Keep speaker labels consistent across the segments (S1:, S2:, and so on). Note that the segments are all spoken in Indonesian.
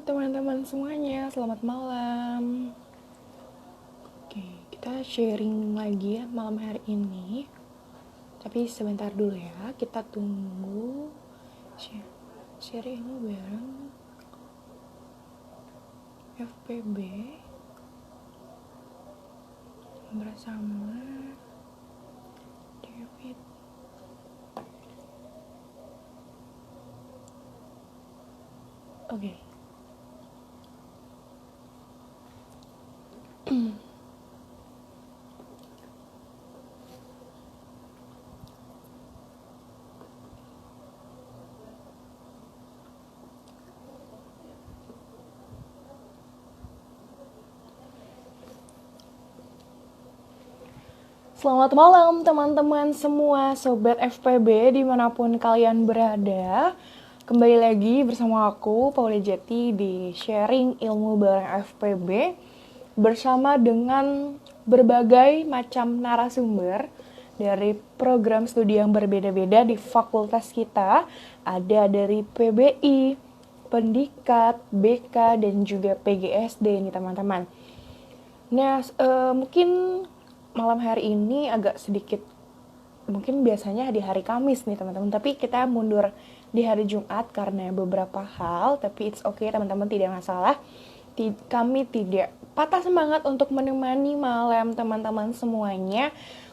S1: teman-teman semuanya, selamat malam. Oke, kita sharing lagi ya malam hari ini. Tapi sebentar dulu ya, kita tunggu sharing bareng FPB bersama David. Oke. Selamat malam teman-teman semua, Sobat FPB dimanapun kalian berada. Kembali lagi bersama aku, Paula Jati, di Sharing Ilmu Bareng FPB. Bersama dengan berbagai macam narasumber dari program studi yang berbeda-beda di fakultas kita. Ada dari PBI, Pendikat, BK, dan juga PGSD nih teman-teman. Nah, mungkin malam hari ini agak sedikit, mungkin biasanya di hari Kamis nih teman-teman, tapi kita mundur di hari Jumat karena beberapa hal, tapi it's okay teman-teman, tidak masalah. Kami tidak patah semangat untuk menemani malam teman-teman semuanya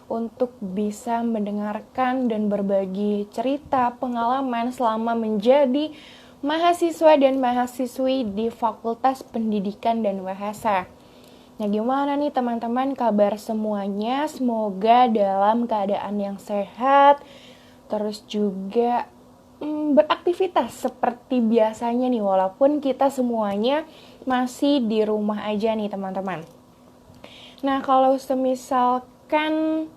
S1: untuk bisa mendengarkan dan berbagi cerita pengalaman selama menjadi mahasiswa dan mahasiswi di Fakultas Pendidikan dan Bahasa. Nah, gimana nih teman-teman kabar semuanya? Semoga dalam keadaan yang sehat, terus juga beraktivitas seperti biasanya nih, walaupun kita semuanya masih di rumah aja nih teman-teman. Nah, kalau semisalkan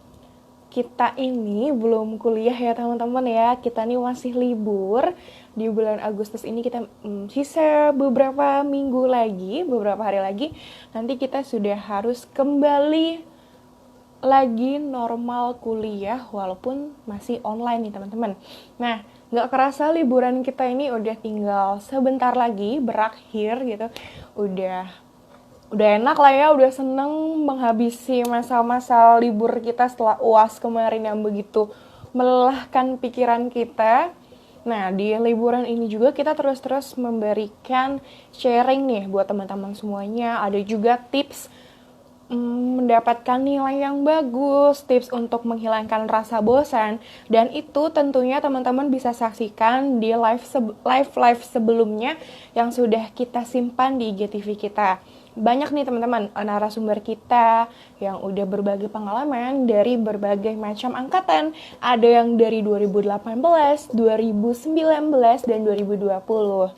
S1: kita ini belum kuliah ya teman-teman ya, kita nih masih libur. Di bulan Agustus ini kita sisa beberapa minggu lagi, beberapa hari lagi, nanti kita sudah harus kembali lagi normal kuliah walaupun masih online nih teman-teman. Nah, gak kerasa liburan kita ini udah tinggal sebentar lagi berakhir gitu. Udah enak lah ya, udah seneng menghabisi masa-masa libur kita setelah UAS kemarin yang begitu melelahkan pikiran kita. Nah, di liburan ini juga kita terus-terus memberikan sharing nih buat teman-teman semuanya. Ada juga tips mendapatkan nilai yang bagus, tips untuk menghilangkan rasa bosan, dan itu tentunya teman-teman bisa saksikan di live sebelumnya yang sudah kita simpan di IGTV kita. Banyak nih teman-teman narasumber kita yang udah berbagi pengalaman dari berbagai macam angkatan. Ada yang dari 2018, 2019, dan 2020.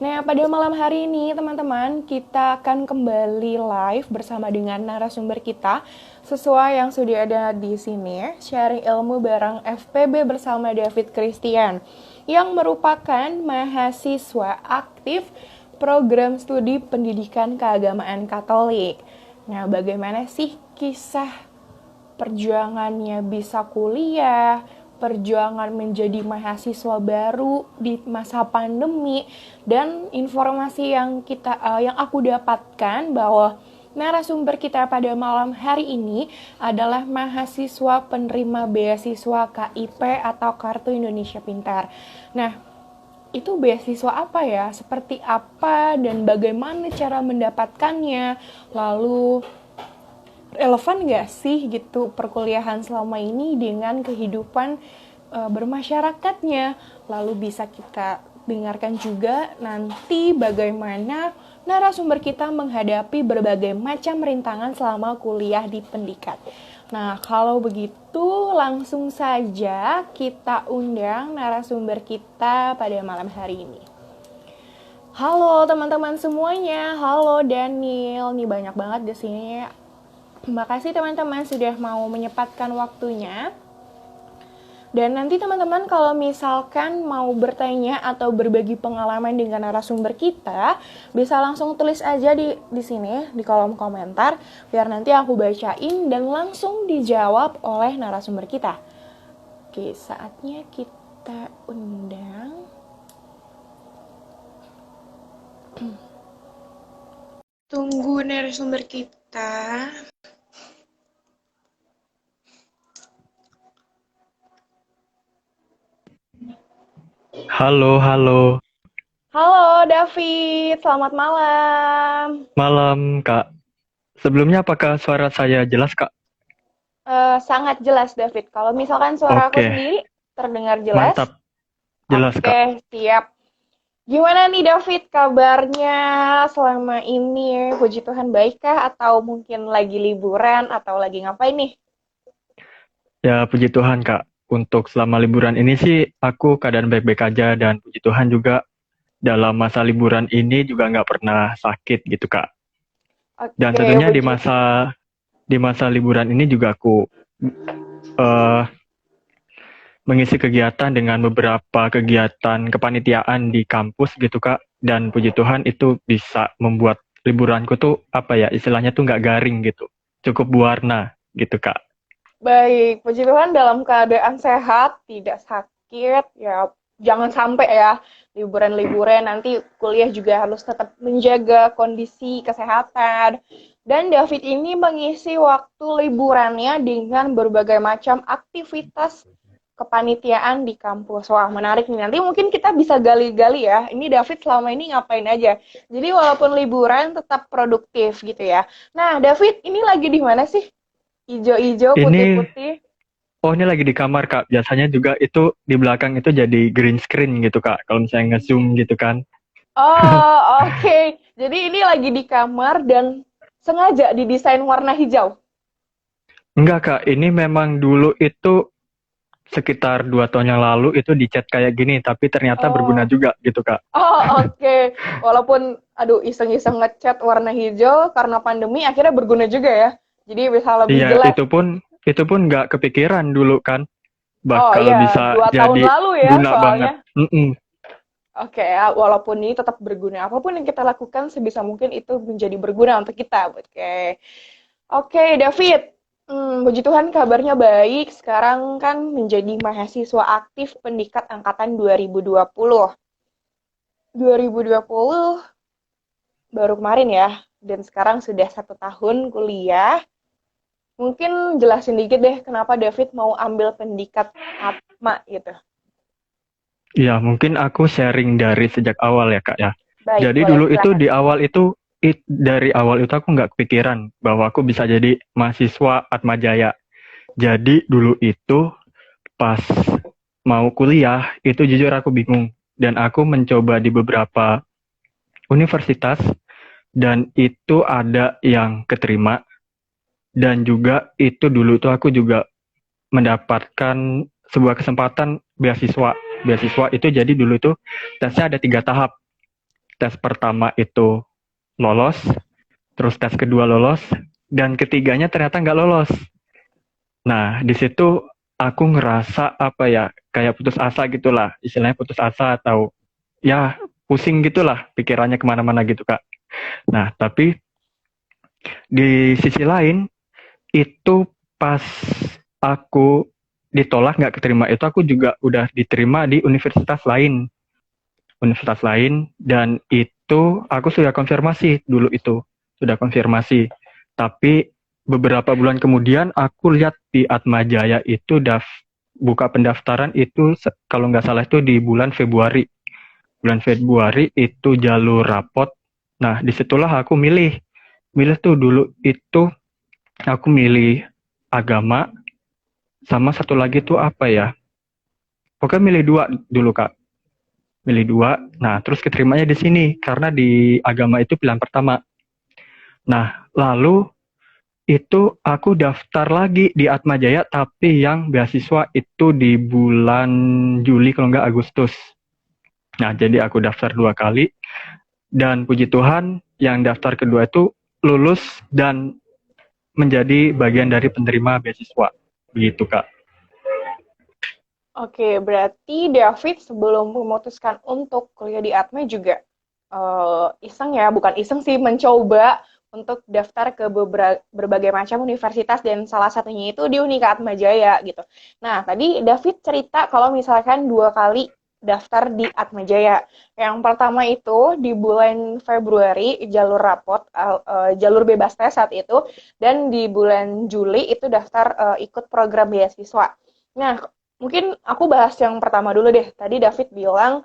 S1: Nah, pada malam hari ini teman-teman kita akan kembali live bersama dengan narasumber kita sesuai yang sudah ada di sini, sharing ilmu bareng FPB bersama David Christian yang merupakan mahasiswa aktif program studi pendidikan keagamaan Katolik. Nah, bagaimana sih kisah perjuangannya bisa kuliah, perjuangan menjadi mahasiswa baru di masa pandemi, dan informasi yang aku dapatkan bahwa narasumber kita pada malam hari ini adalah mahasiswa penerima beasiswa KIP atau Kartu Indonesia Pintar. Nah, itu beasiswa apa ya? Seperti apa dan bagaimana cara mendapatkannya? Lalu relevan gak sih gitu perkuliahan selama ini dengan kehidupan bermasyarakatnya? Lalu bisa kita dengarkan juga nanti bagaimana narasumber kita menghadapi berbagai macam rintangan selama kuliah di Pendikat. Nah, kalau begitu langsung saja kita undang narasumber kita pada malam hari ini. Halo teman-teman semuanya, halo Daniel, nih banyak banget di sini. Terima kasih teman-teman sudah mau menyempatkan waktunya. Dan nanti teman-teman kalau misalkan mau bertanya atau berbagi pengalaman dengan narasumber kita, bisa langsung tulis aja di sini di kolom komentar biar nanti aku bacain dan langsung dijawab oleh narasumber kita. Oke, saatnya kita undang Tunggu narasumber kita.
S2: Halo, halo.
S1: Halo David, selamat malam.
S2: Malam, Kak. Sebelumnya apakah suara saya jelas, Kak?
S1: Sangat jelas David. Kalau misalkan suara aku
S2: Oke,
S1: sendiri terdengar jelas,
S2: mantap. Jelas, Kak.
S1: oke, siap. Gimana nih David kabarnya selama ini? Puji Tuhan baikkah atau mungkin lagi liburan atau lagi ngapain nih?
S2: Ya, puji Tuhan, Kak. Untuk selama liburan ini sih, aku keadaan baik-baik aja. Dan puji Tuhan juga dalam masa liburan ini juga nggak pernah sakit gitu, Kak. Dan
S1: Oke,
S2: tentunya di
S1: puji.
S2: masa liburan ini juga aku eh, mengisi kegiatan dengan beberapa kegiatan kepanitiaan di kampus gitu, Kak. Dan puji Tuhan itu bisa membuat liburanku tuh apa ya istilahnya tuh nggak garing gitu, cukup berwarna gitu, Kak.
S1: Baik, puji Tuhan dalam keadaan sehat, tidak sakit, ya jangan sampai ya liburan-liburan nanti kuliah juga harus tetap menjaga kondisi kesehatan. Dan David ini mengisi waktu liburannya dengan berbagai macam aktivitas kepanitiaan di kampus. Wah, menarik nih. Nanti mungkin kita bisa gali-gali ya. Ini David selama ini ngapain aja. Jadi walaupun liburan tetap produktif gitu ya. Nah, David ini lagi di mana sih? Ijo-ijo,
S2: Ini
S1: putih-putih.
S2: oh ini lagi di kamar, Kak. Biasanya juga itu di belakang itu jadi green screen gitu, Kak. Kalau misalnya nge-zoom gitu kan.
S1: Oh, oke. Jadi ini lagi di kamar dan sengaja didesain warna hijau.
S2: Enggak, Kak. Ini memang dulu itu sekitar 2 tahun yang lalu itu dicat kayak gini, tapi ternyata berguna
S1: Oh,
S2: juga gitu, Kak.
S1: oh oke. Walaupun, aduh, iseng-iseng ngecat warna hijau karena pandemi, akhirnya berguna juga ya. Jadi bisa lebih
S2: Iya,
S1: jelas.
S2: itu pun nggak kepikiran dulu kan
S1: Oh
S2: bakal
S1: iya,
S2: bisa
S1: 2 tahun
S2: jadi
S1: lalu ya
S2: guna
S1: soalnya.
S2: banget. Mm-mm.
S1: Oke, ya, walaupun ini tetap berguna. Apapun yang kita lakukan sebisa mungkin itu menjadi berguna untuk kita. Oke. Oke, David. Puji Tuhan kabarnya baik. Sekarang kan menjadi mahasiswa aktif pendikat angkatan 2020. 2020 baru kemarin ya, dan sekarang sudah 1 tahun kuliah. Mungkin jelasin dikit deh kenapa David mau ambil pendikat Atma gitu.
S2: Ya, mungkin aku sharing dari sejak awal ya, Kak ya.
S1: Baik,
S2: Jadi
S1: boleh
S2: dulu itu
S1: silakan.
S2: di awal itu dari awal itu aku nggak kepikiran bahwa aku bisa jadi mahasiswa Atmajaya. Jadi dulu itu pas mau kuliah itu jujur aku bingung dan aku mencoba di beberapa universitas dan itu ada yang keterima dan juga itu dulu tuh aku juga mendapatkan sebuah kesempatan beasiswa. Beasiswa itu jadi dulu tuh tesnya ada 3 tahap. Tes pertama itu lolos, terus tes kedua lolos, dan ketiganya ternyata nggak lolos. Nah, di situ aku ngerasa apa ya, kayak putus asa gitulah, istilahnya putus asa atau ya pusing gitulah, pikirannya kemana-mana gitu, Kak. Nah, tapi di sisi lain, itu pas aku ditolak nggak keterima itu aku juga udah diterima di universitas lain dan itu aku sudah konfirmasi dulu itu sudah konfirmasi tapi beberapa bulan kemudian aku lihat di Atmajaya itu buka pendaftaran itu kalau nggak salah itu di bulan Februari itu jalur rapot. Nah disitulah aku milih milih tuh dulu itu aku milih agama sama satu lagi tuh apa ya, pokoknya milih dua dulu, Kak. Milih dua. Nah, terus keterimanya di sini karena di agama itu pilihan pertama. Nah, lalu itu aku daftar lagi di Atmajaya tapi yang beasiswa itu di bulan Juli kalau nggak Agustus. Nah, jadi aku daftar 2 kali dan puji Tuhan yang daftar kedua itu lulus dan menjadi bagian dari penerima beasiswa. Begitu, Kak.
S1: Oke, berarti David sebelum memutuskan untuk kuliah di Atma juga iseng ya, bukan iseng sih, mencoba untuk daftar ke berbagai macam universitas dan salah satunya itu di Unika Atmajaya gitu. Nah, tadi David cerita kalau misalkan 2 kali daftar di Atmajaya. Yang pertama itu di bulan Februari jalur rapot, jalur bebas tes saat itu, dan di bulan Juli itu daftar ikut program beasiswa. Nah, mungkin aku bahas yang pertama dulu deh. Tadi David bilang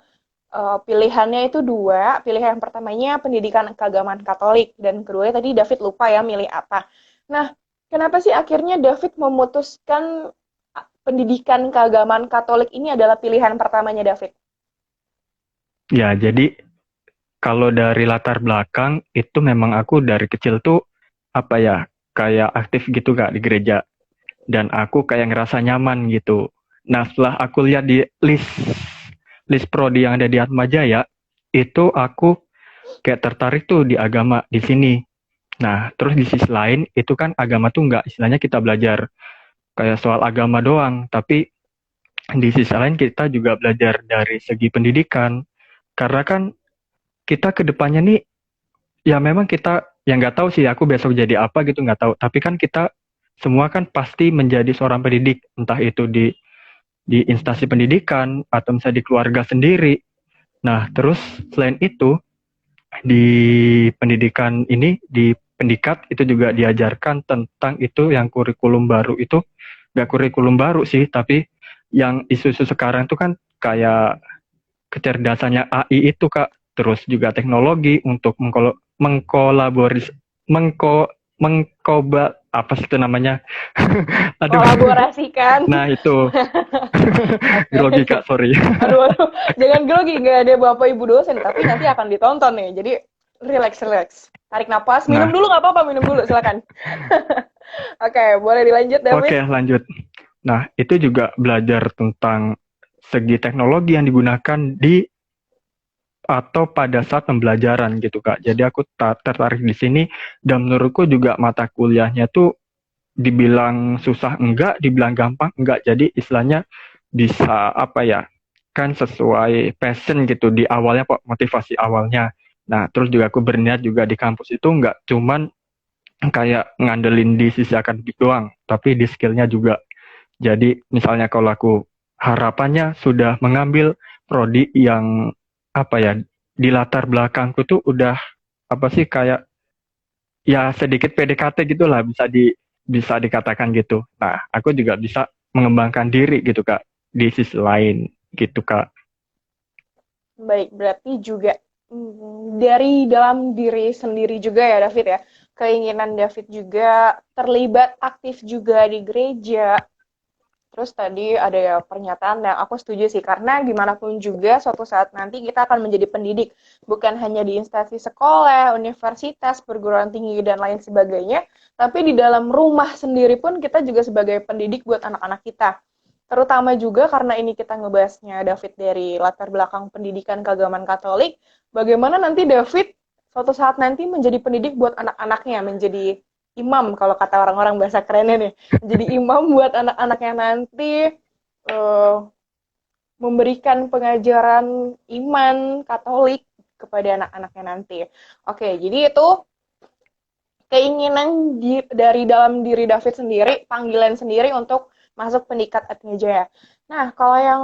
S1: pilihannya itu dua. Pilihan pertamanya pendidikan keagamaan Katolik, dan kedua tadi David lupa ya milih apa. Nah, kenapa sih akhirnya David memutuskan pendidikan keagamaan Katolik ini adalah pilihan pertamanya David?
S2: Ya, jadi kalau dari latar belakang itu memang aku dari kecil tuh apa ya, kayak aktif gitu Kak di gereja. Dan aku kayak ngerasa nyaman gitu. Nah, setelah aku lihat di list prodi yang ada di Atmajaya, itu aku kayak tertarik tuh di agama di sini. Nah, terus di sisi lain itu kan agama tuh nggak istilahnya kita belajar kayak soal agama doang, tapi di sisi lain kita juga belajar dari segi pendidikan. Karena kan kita ke depannya nih, ya memang kita yang nggak tahu sih aku besok jadi apa gitu nggak tahu. Tapi kan kita semua kan pasti menjadi seorang pendidik, entah itu di instansi pendidikan atau misalnya di keluarga sendiri. Nah, terus selain itu di pendidikan ini di pendikat itu juga diajarkan tentang itu yang kurikulum baru itu nggak kurikulum baru sih, tapi yang isu-isu sekarang itu kan kayak kecerdasannya AI itu Kak, terus juga teknologi untuk mengkolaboris mengko mengkoba apa sih itu namanya? Aduh.
S1: Kolaborasikan.
S2: Nah itu grogi Kak, sorry.
S1: Aduh, jangan grogi, nggak ada bapak ibu dosen, tapi nanti akan ditonton nih. Jadi relax. Tarik napas, minum
S2: Nah,
S1: dulu nggak apa-apa, minum dulu, silakan. Oke, boleh dilanjut, David?
S2: oke lanjut. Nah, itu juga belajar tentang segi teknologi yang digunakan di atau pada saat pembelajaran gitu Kak. Jadi aku tertarik di sini dan menurutku juga mata kuliahnya tuh dibilang susah enggak, dibilang gampang enggak. Jadi istilahnya bisa apa ya, kan sesuai passion gitu di awalnya kok, motivasi awalnya. Nah, terus juga aku berniat juga di kampus itu enggak cuman kayak ngandelin di sisi akademik doang, tapi di skillnya juga. Jadi misalnya kalau aku harapannya sudah mengambil prodi yang apa ya, di latar belakangku tuh udah apa sih kayak ya sedikit PDKT gitulah, bisa dikatakan gitu. Nah, aku juga bisa mengembangkan diri gitu Kak di sisi lain gitu Kak.
S1: Baik, berarti juga dari dalam diri sendiri juga ya, David ya. Keinginan David juga terlibat aktif juga di gereja. Terus tadi ada ya pernyataan yang aku setuju sih, karena gimana pun juga suatu saat nanti kita akan menjadi pendidik, bukan hanya di instansi sekolah, universitas, perguruan tinggi, dan lain sebagainya, tapi di dalam rumah sendiri pun kita juga sebagai pendidik buat anak-anak kita. Terutama juga karena ini kita ngebahasnya David dari latar belakang pendidikan keagamaan Katolik, bagaimana nanti David suatu saat nanti menjadi pendidik buat anak-anaknya, menjadi imam kalau kata orang-orang bahasa kerennya nih, menjadi imam buat anak-anaknya nanti, uh, memberikan pengajaran iman Katolik kepada anak-anaknya nanti. Oke, jadi itu keinginan dari dalam diri David sendiri, panggilan sendiri untuk masuk pendidikan Atmajaya. Nah, kalau yang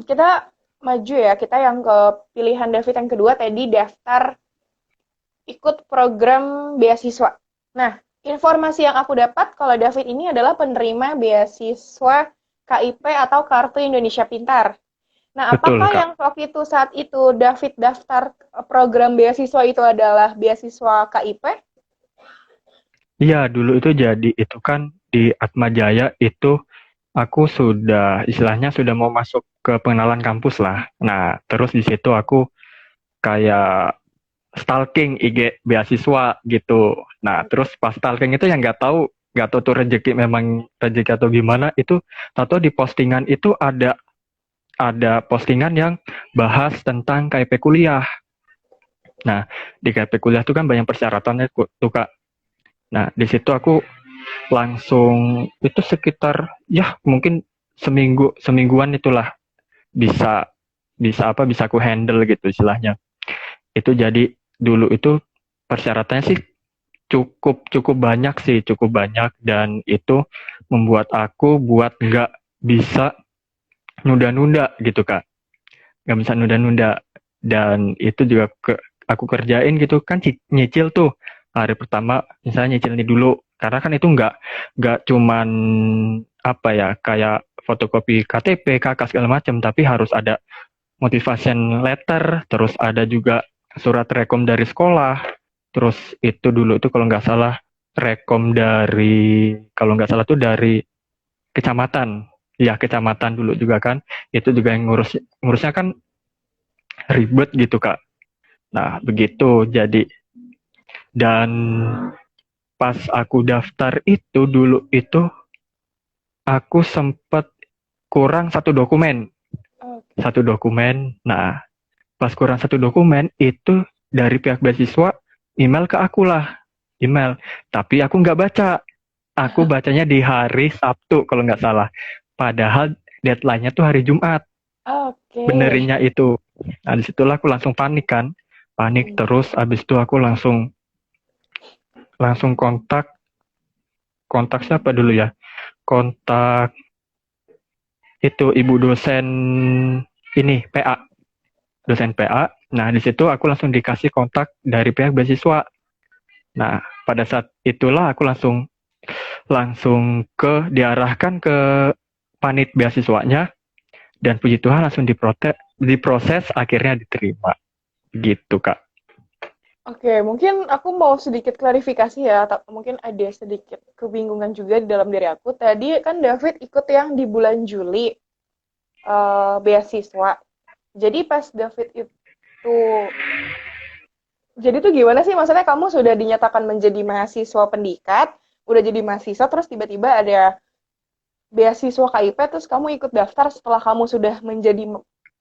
S1: kita maju ya, kita yang ke pilihan David yang kedua tadi daftar ikut program beasiswa. Nah, informasi yang aku dapat kalau David ini adalah penerima beasiswa KIP atau Kartu Indonesia Pintar. Nah,
S2: Betul
S1: apakah
S2: Kak.
S1: yang waktu itu saat itu David daftar program beasiswa itu adalah beasiswa KIP?
S2: Iya, dulu itu jadi itu kan di Atmajaya itu aku sudah istilahnya sudah mau masuk ke pengenalan kampus lah. Nah, terus di situ aku kayak stalking IG beasiswa gitu. Nah, terus pas stalking itu yang nggak tahu tuh rezeki memang rezeki atau gimana, itu tahu di postingan itu ada postingan yang bahas tentang KIP kuliah. Nah, di KIP kuliah tuh kan banyak persyaratannya tuh Kak. Nah, di situ aku langsung itu sekitar ya mungkin semingguan itulah bisa bisa aku handle gitu istilahnya. Itu jadi dulu itu persyaratannya sih cukup banyak sih, cukup banyak, dan itu membuat aku buat nggak bisa nunda-nunda gitu Kak. nggak bisa nunda-nunda. Dan itu juga aku kerjain gitu kan, nyicil tuh hari pertama misalnya nyicil ini dulu, karena kan itu nggak cuman apa ya, kayak fotokopi KTP, KK segala macam, tapi harus ada motivation letter, terus ada juga surat rekom dari sekolah, terus itu dulu itu kalau nggak salah rekom dari, kalau nggak salah tuh dari kecamatan, ya kecamatan dulu juga kan, itu juga yang ngurusnya kan ribet gitu Kak. Nah begitu jadi, dan pas aku daftar itu dulu itu aku sempet kurang
S1: Oke.
S2: satu dokumen. Nah pas kurang satu dokumen itu dari pihak beasiswa email ke aku lah, email, tapi aku nggak baca. Aku bacanya di hari Sabtu kalau nggak salah, padahal deadline-nya tuh hari Jumat
S1: Oke.
S2: benerinnya itu. Nah disitulah aku langsung panik kan, panik.
S1: Mm.
S2: Terus abis itu aku langsung langsung kontak kontak siapa dulu ya, kontak itu ibu dosen ini, PA, dosen PA. Nah di situ aku langsung dikasih kontak dari pihak beasiswa. Nah pada saat itulah aku langsung langsung diarahkan ke panit beasiswanya, dan puji Tuhan langsung diproses, akhirnya diterima gitu Kak.
S1: Oke, mungkin aku mau sedikit klarifikasi ya, mungkin ada sedikit kebingungan juga di dalam diri aku. Tadi kan David ikut yang di bulan Juli, beasiswa. Jadi pas David itu, jadi tuh gimana sih? Maksudnya kamu sudah dinyatakan menjadi mahasiswa pendidikan, udah jadi mahasiswa, terus tiba-tiba ada beasiswa KIP, terus kamu ikut daftar setelah kamu sudah menjadi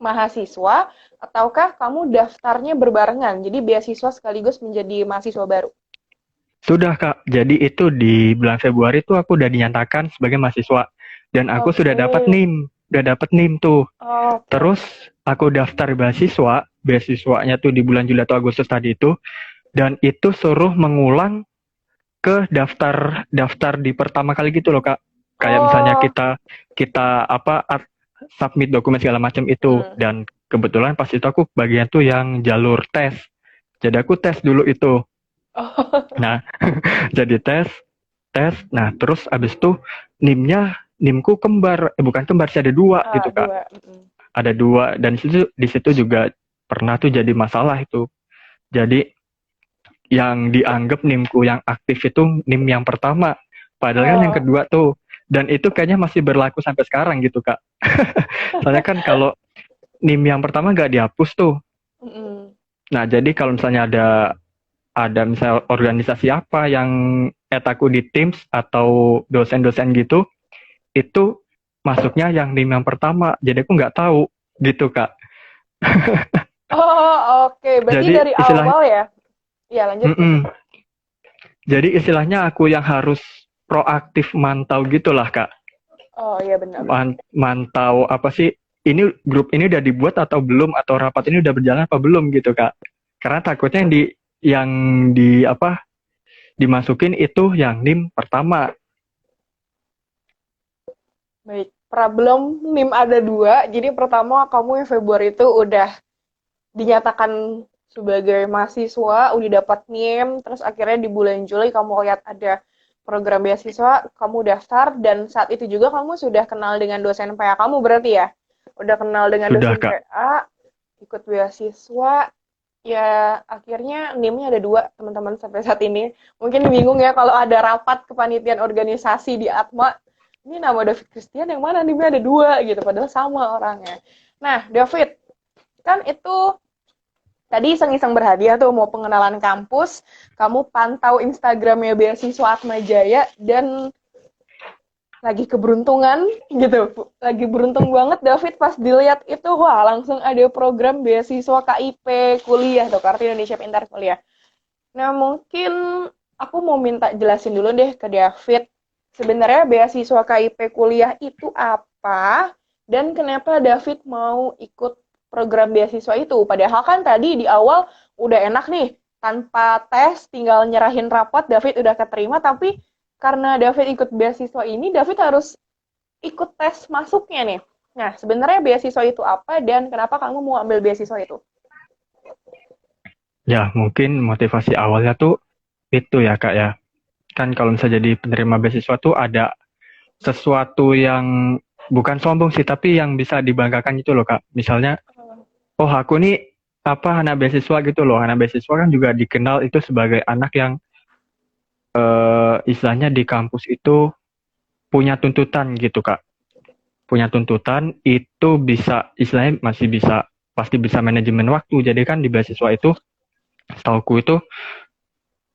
S1: mahasiswa, ataukah kamu daftarnya berbarengan, jadi beasiswa sekaligus menjadi mahasiswa baru?
S2: Sudah Kak, jadi itu di bulan Februari tuh aku udah dinyatakan sebagai mahasiswa, dan aku sudah
S1: Oke,
S2: dapat NIM, tuh.
S1: oke.
S2: Terus aku daftar beasiswanya tuh di bulan Juli atau Agustus tadi itu, dan itu suruh mengulang ke daftar daftar di pertama kali gitu loh Kak. Kayak misalnya
S1: Oh,
S2: kita kita apa submit dokumen segala macam itu,
S1: mm.
S2: dan kebetulan pas itu aku bagian tuh yang jalur tes. Jadi aku tes dulu itu.
S1: Oh,
S2: Nah, jadi tes, tes. Nah, terus abis itu NIM-ku kembar, bukan kembar sih, ada dua gitu Kak.
S1: dua. Mm.
S2: Ada dua, dan di situ juga pernah tuh jadi masalah itu. Jadi yang dianggap NIM-ku yang aktif itu NIM yang pertama, padahal kan yang
S1: Oh,
S2: kedua tuh. Dan itu kayaknya masih berlaku sampai sekarang gitu Kak. Soalnya kan kalau NIM yang pertama nggak dihapus tuh.
S1: mm.
S2: Nah, jadi kalau misalnya ada misal organisasi apa yang aku di Teams atau dosen-dosen gitu, itu masuknya yang NIM yang pertama. Jadi aku nggak tahu gitu Kak.
S1: Oh, oke. Berarti
S2: Jadi
S1: dari
S2: istilah
S1: awal ya? Iya, lanjut, lanjut.
S2: mm-mm. Jadi istilahnya aku yang harus proaktif mantau gitulah Kak.
S1: Oh, iya benar-benar.
S2: Mantau apa sih, ini grup ini udah dibuat atau belum, atau rapat ini udah berjalan apa belum gitu Kak. Karena takutnya yang di apa dimasukin itu yang NIM pertama.
S1: Baik. Problem NIM ada dua. Jadi pertama kamu yang Februari itu udah dinyatakan sebagai mahasiswa, udah dapat NIM, terus akhirnya di bulan Juli kamu lihat ada program beasiswa, kamu daftar, dan saat itu juga kamu sudah kenal dengan dosen PA kamu berarti ya? Udah kenal dengan
S2: Sudah
S1: dosen
S2: Kak.
S1: PA, ikut beasiswa, ya akhirnya NIM-nya ada dua teman-teman sampai saat ini. Mungkin bingung ya kalau ada rapat kepanitiaan organisasi di Atma, ini nama David Christian yang mana NIM-nya ada dua gitu, padahal sama orangnya. Nah, David, kan itu tadi iseng-iseng berhadiah tuh mau pengenalan kampus, kamu pantau Instagramnya beasiswa Atma Jaya, dan lagi keberuntungan gitu, lagi beruntung banget David pas dilihat itu, wah langsung ada program beasiswa KIP kuliah tuh, Kartu Indonesia Pintar Kuliah. Nah mungkin aku mau minta jelasin dulu deh ke David, sebenarnya beasiswa KIP kuliah itu apa, dan kenapa David mau ikut program beasiswa itu, padahal kan tadi di awal udah enak nih, tanpa tes tinggal nyerahin rapot David udah keterima, tapi karena David ikut beasiswa ini, David harus ikut tes masuknya nih. Nah, sebenarnya beasiswa itu apa dan kenapa kamu mau ambil beasiswa itu?
S2: Ya, mungkin motivasi awalnya tuh itu ya Kak ya. Kan kalau misalnya jadi penerima beasiswa tuh ada sesuatu yang bukan sombong sih, tapi yang bisa dibanggakan itu loh Kak. Misalnya, oh aku nih apa anak beasiswa gitu loh. Anak beasiswa kan juga dikenal itu sebagai anak yang istilahnya di kampus itu punya tuntutan gitu Kak. Punya tuntutan itu bisa istilahnya masih bisa pasti bisa manajemen waktu. Jadi kan di beasiswa itu setauku itu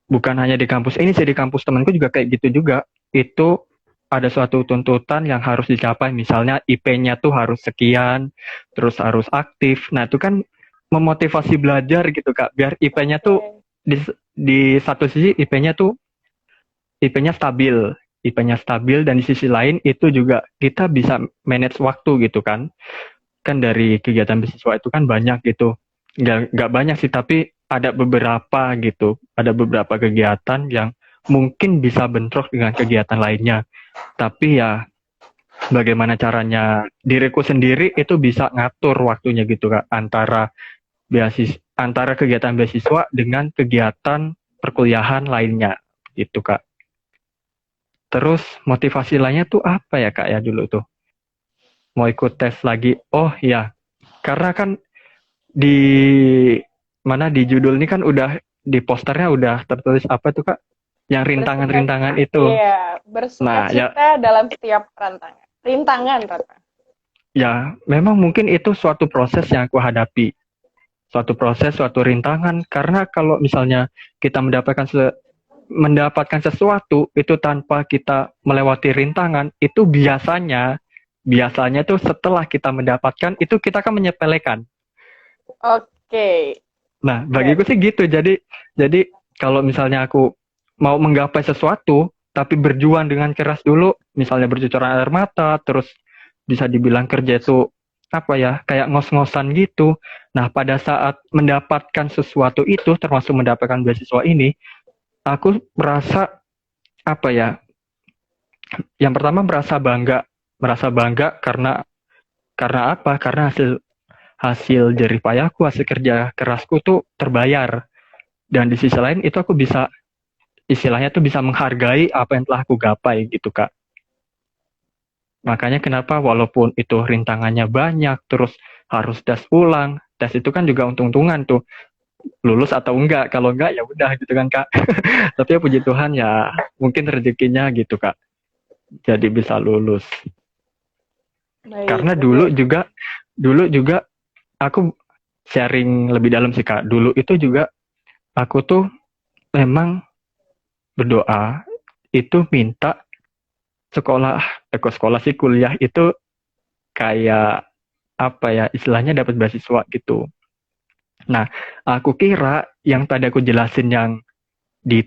S2: bukan hanya di kampus ini sih, di kampus temanku juga kayak gitu juga. Itu ada suatu tuntutan yang harus dicapai, misalnya IP-nya tuh harus sekian, terus harus aktif. Nah, itu kan memotivasi belajar gitu, Kak. Biar IP-nya tuh
S1: Oke.
S2: di satu sisi IP-nya stabil. IP-nya stabil dan di sisi lain itu juga kita bisa manage waktu gitu kan. Kan dari kegiatan beasiswa itu kan banyak gitu. Nggak banyak sih, tapi ada beberapa gitu. Ada beberapa kegiatan yang mungkin bisa bentrok dengan kegiatan lainnya. Tapi ya bagaimana caranya diriku sendiri itu bisa ngatur waktunya gitu Kak. Antara kegiatan beasiswa dengan kegiatan perkuliahan lainnya gitu Kak. Terus motivasi lainnya tuh apa ya Kak ya dulu tuh? Mau ikut tes lagi. Oh ya, karena kan di di judul ini kan udah di posternya udah tertulis apa tuh Kak? Yang
S1: Bersuka,
S2: rintangan-rintangan itu.
S1: iya, bersuka
S2: Nah, ya
S1: cita dalam setiap rantangan. Rintangan, Rata.
S2: ya memang mungkin itu suatu proses yang aku hadapi. Suatu proses, suatu rintangan karena kalau misalnya kita mendapatkan sesuatu itu tanpa kita melewati rintangan, itu biasanya tuh setelah kita mendapatkan itu kita akan menyepelekan.
S1: Oke.
S2: Nah, bagiku
S1: Berarti,
S2: sih gitu. Jadi kalau misalnya aku mau menggapai sesuatu, tapi berjuang dengan keras dulu, misalnya bercucuran air mata, terus bisa dibilang kerja itu apa ya, kayak ngos-ngosan gitu. Nah, pada saat mendapatkan sesuatu itu, termasuk mendapatkan beasiswa ini, aku merasa apa ya? Yang pertama merasa bangga karena apa? Karena hasil hasil jerih payahku, hasil kerja kerasku tuh terbayar. Dan di sisi lain itu aku bisa istilahnya tuh bisa menghargai apa yang telah aku gapai gitu Kak. Makanya kenapa walaupun itu rintangannya banyak, terus harus tes ulang, tes itu kan juga untung-untungan tuh, lulus atau enggak, kalau enggak ya udah gitu kan Kak. Tapi ya puji Tuhan ya mungkin rezekinya gitu Kak, jadi bisa lulus.
S1: baik,
S2: Karena dulu juga aku sharing lebih dalam sih Kak, dulu itu juga aku tuh memang berdoa itu minta sekolah, sekolah sih kuliah itu kayak apa ya istilahnya dapat beasiswa gitu. Nah, aku kira yang tadi aku jelasin yang di